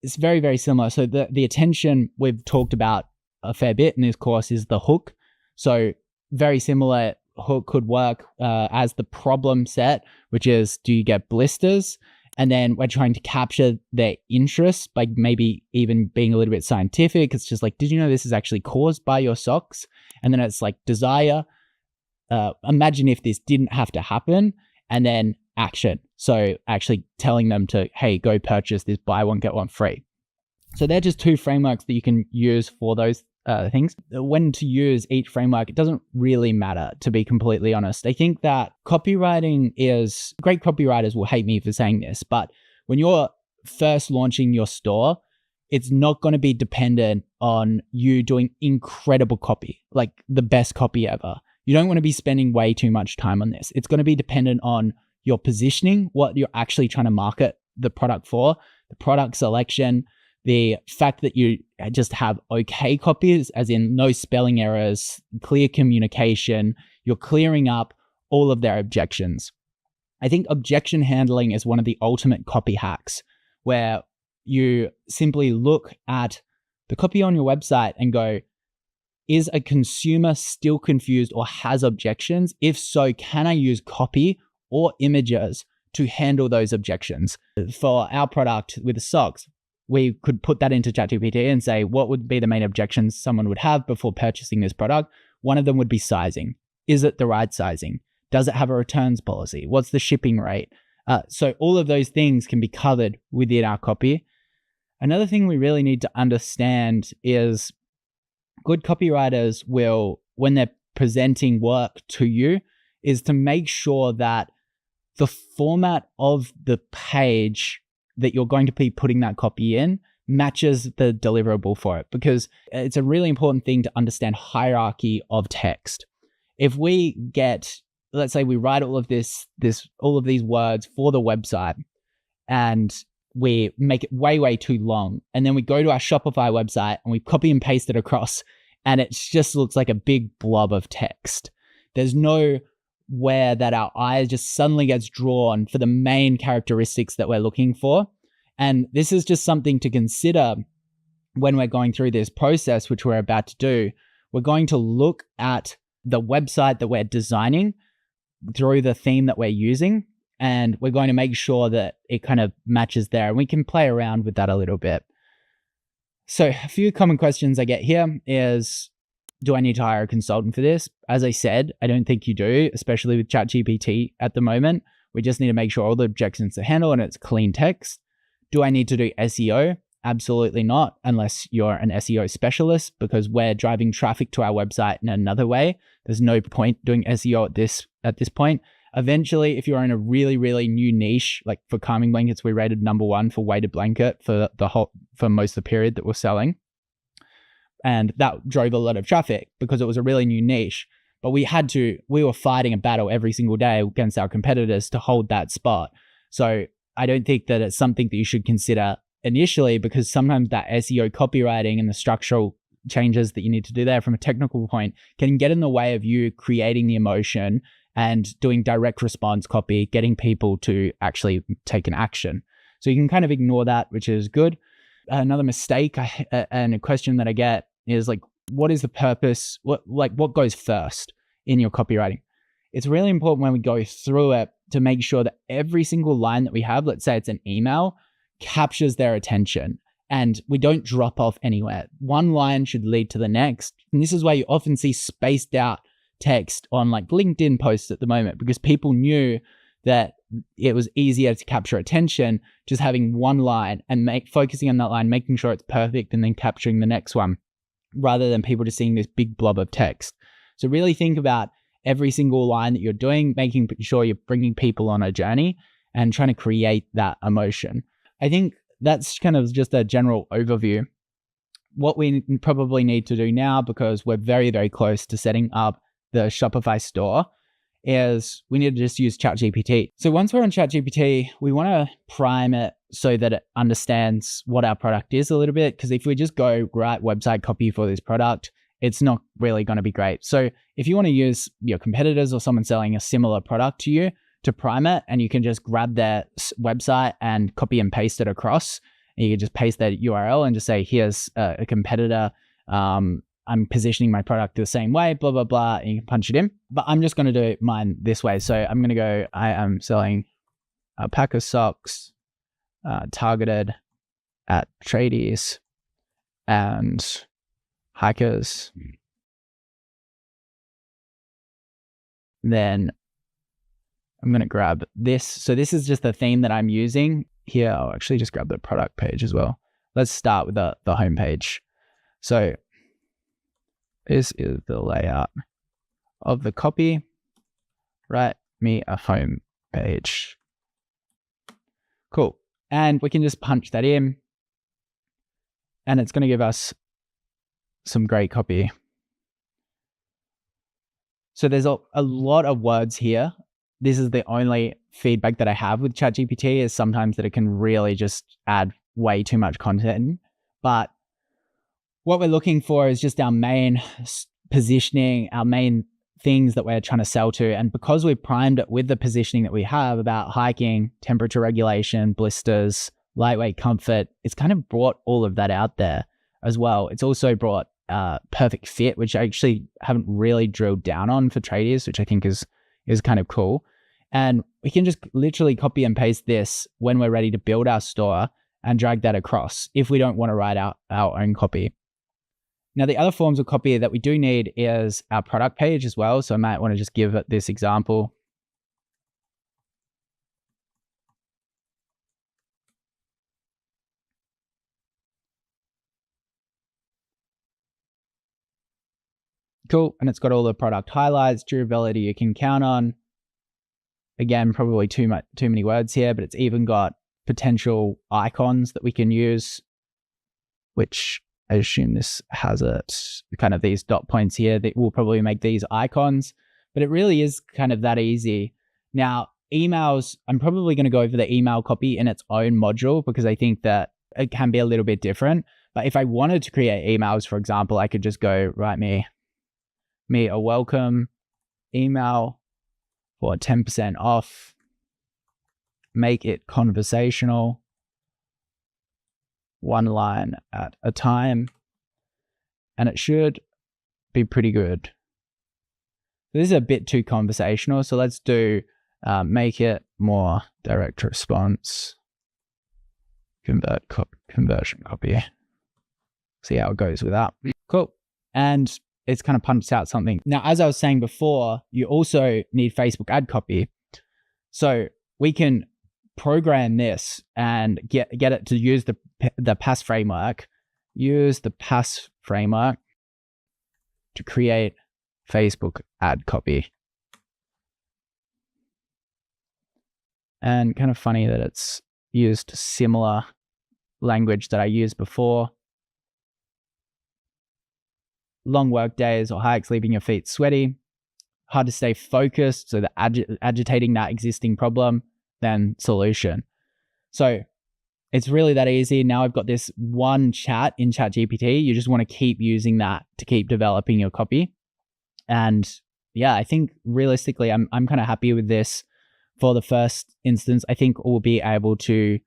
it's very, very similar. So the attention we've talked about a fair bit in this course is the hook. So very similar hook could work as the problem set, which is, do you get blisters? And then we're trying to capture their interest by maybe even being a little bit scientific. It's just like, did you know this is actually caused by your socks? And then it's like desire. Imagine if this didn't have to happen. And then action. So actually telling them to, hey, go purchase this, buy one, get one free. So they're just two frameworks that you can use for those things. When to use each framework, it doesn't really matter, to be completely honest. I think that copywriting is, great copywriters will hate me for saying this, but when you're first launching your store, it's not going to be dependent on you doing incredible copy, like the best copy ever. You don't want to be spending way too much time on this. It's going to be dependent on your positioning, what you're actually trying to market the product for, the product selection, the fact that you just have okay copies, as in no spelling errors, clear communication, you're clearing up all of their objections. I think objection handling is one of the ultimate copy hacks, where you simply look at the copy on your website and go, is a consumer still confused or has objections? If so, can I use copy or images to handle those objections? For our product with the socks, we could put that into ChatGPT and say, what would be the main objections someone would have before purchasing this product? One of them would be sizing. Is it the right sizing? Does it have a returns policy? What's the shipping rate? So all of those things can be covered within our copy. Another thing we really need to understand is good copywriters will, when they're presenting work to you, is to make sure that the format of the page that you're going to be putting that copy in matches the deliverable for it, because it's a really important thing to understand hierarchy of text. If we get, let's say we write all of all of these words for the website and we make it way, way too long, and then we go to our Shopify website and we copy and paste it across, and it just looks like a big blob of text. There's no where that our eye just suddenly gets drawn for the main characteristics that we're looking for. And this is just something to consider when we're going through this process, which we're about to do. We're going to look at the website that we're designing through the theme that we're using, and we're going to make sure that it kind of matches there. And we can play around with that a little bit. So a few common questions I get here is, do I need to hire a consultant for this? As I said, I don't think you do, especially with ChatGPT at the moment. We just need to make sure all the objections are handled and it's clean text. Do I need to do SEO? Absolutely not, unless you're an SEO specialist, because we're driving traffic to our website in another way. There's no point doing SEO at this point. Eventually, if you're in a really, really new niche, like for calming blankets, we rated #1 for weighted blanket for most of the period that we're selling. And that drove a lot of traffic because it was a really new niche. But we were fighting a battle every single day against our competitors to hold that spot. So I don't think that it's something that you should consider initially, because sometimes that SEO copywriting and the structural changes that you need to do there from a technical point can get in the way of you creating the emotion and doing direct response copy, getting people to actually take an action. So you can kind of ignore that, which is good. Another mistake and a question that I get is like, what is the purpose? What goes first in your copywriting? It's really important when we go through it to make sure that every single line that we have, let's say it's an email, captures their attention and we don't drop off anywhere. One line should lead to the next. And this is why you often see spaced out text on like LinkedIn posts at the moment, because people knew that it was easier to capture attention just having one line and focusing on that line, making sure it's perfect, and then capturing the next one, rather than people just seeing this big blob of text. So really think about every single line that you're doing, making sure you're bringing people on a journey and trying to create that emotion. I think that's kind of just a general overview. What we probably need to do now, because we're very, very close to setting up the Shopify store, is we need to just use ChatGPT. So once we're on ChatGPT, we want to prime it so that it understands what our product is a little bit. Because if we just go write website copy for this product, it's not really going to be great. So if you want to use your competitors or someone selling a similar product to you to prime it, and you can just grab their website and copy and paste it across, and you can just paste that URL and just say, here's a competitor. I'm positioning my product the same way, blah, blah, blah, and you can punch it in. But I'm just going to do mine this way. So I'm going to go, I am selling a pack of socks targeted at tradies and hikers. Then I'm going to grab this. So this is just the theme that I'm using here. I'll actually just grab the product page as well. Let's start with the home page. So this is the layout of the copy. Write me a home page. Cool. And we can just punch that in, and it's going to give us some great copy. So there's a lot of words here. This is the only feedback that I have with ChatGPT, is sometimes that it can really just add way too much content. But what we're looking for is just our main positioning, our main things that we're trying to sell to. And because we've primed it with the positioning that we have about hiking, temperature regulation, blisters, lightweight comfort, it's kind of brought all of that out there as well. It's also brought perfect fit, which I actually haven't really drilled down on for tradies, which I think is kind of cool. And we can just literally copy and paste this when we're ready to build our store and drag that across if we don't want to write out our own copy. Now, the other forms of copy that we do need is our product page as well. So I might want to just give it this example. Cool. And it's got all the product highlights, durability you can count on. Again, probably too many words here, but it's even got potential icons that we can use, which I assume this has it, kind of these dot points here that will probably make these icons, but it really is kind of that easy. Now, emails, I'm probably going to go over the email copy in its own module because I think that it can be a little bit different. But if I wanted to create emails, for example, I could just go write me a welcome email for 10% off, make it conversational, one line at a time, and it should be pretty good. This is a bit too conversational, so let's do make it more direct response, conversion copy. See how it goes with that. Cool. And it's kind of punched out something. Now, as I was saying before, you also need Facebook ad copy. So we can program this and get it to use the PAS framework. Use the PAS framework to create Facebook ad copy. And kind of funny that it's used similar language that I used before. Long work days or hikes leaving your feet sweaty, hard to stay focused, so agitating that existing problem, then solution. So it's really that easy. Now I've got this one chat in ChatGPT. You just want to keep using that to keep developing your copy. And yeah, I think realistically, I'm kind of happy with this for the first instance. I think we'll be able to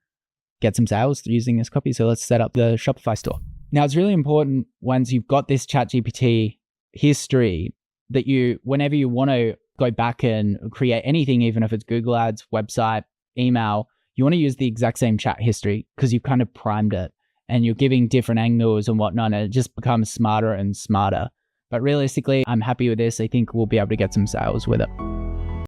get some sales using this copy. So let's set up the Shopify store. Now, it's really important once you've got this ChatGPT history that you, whenever you want to go back and create anything, even if it's Google Ads, website, email, you want to use the exact same chat history because you've kind of primed it and you're giving different angles and whatnot, and it just becomes smarter and smarter. But realistically, I'm happy with this. I think we'll be able to get some sales with it.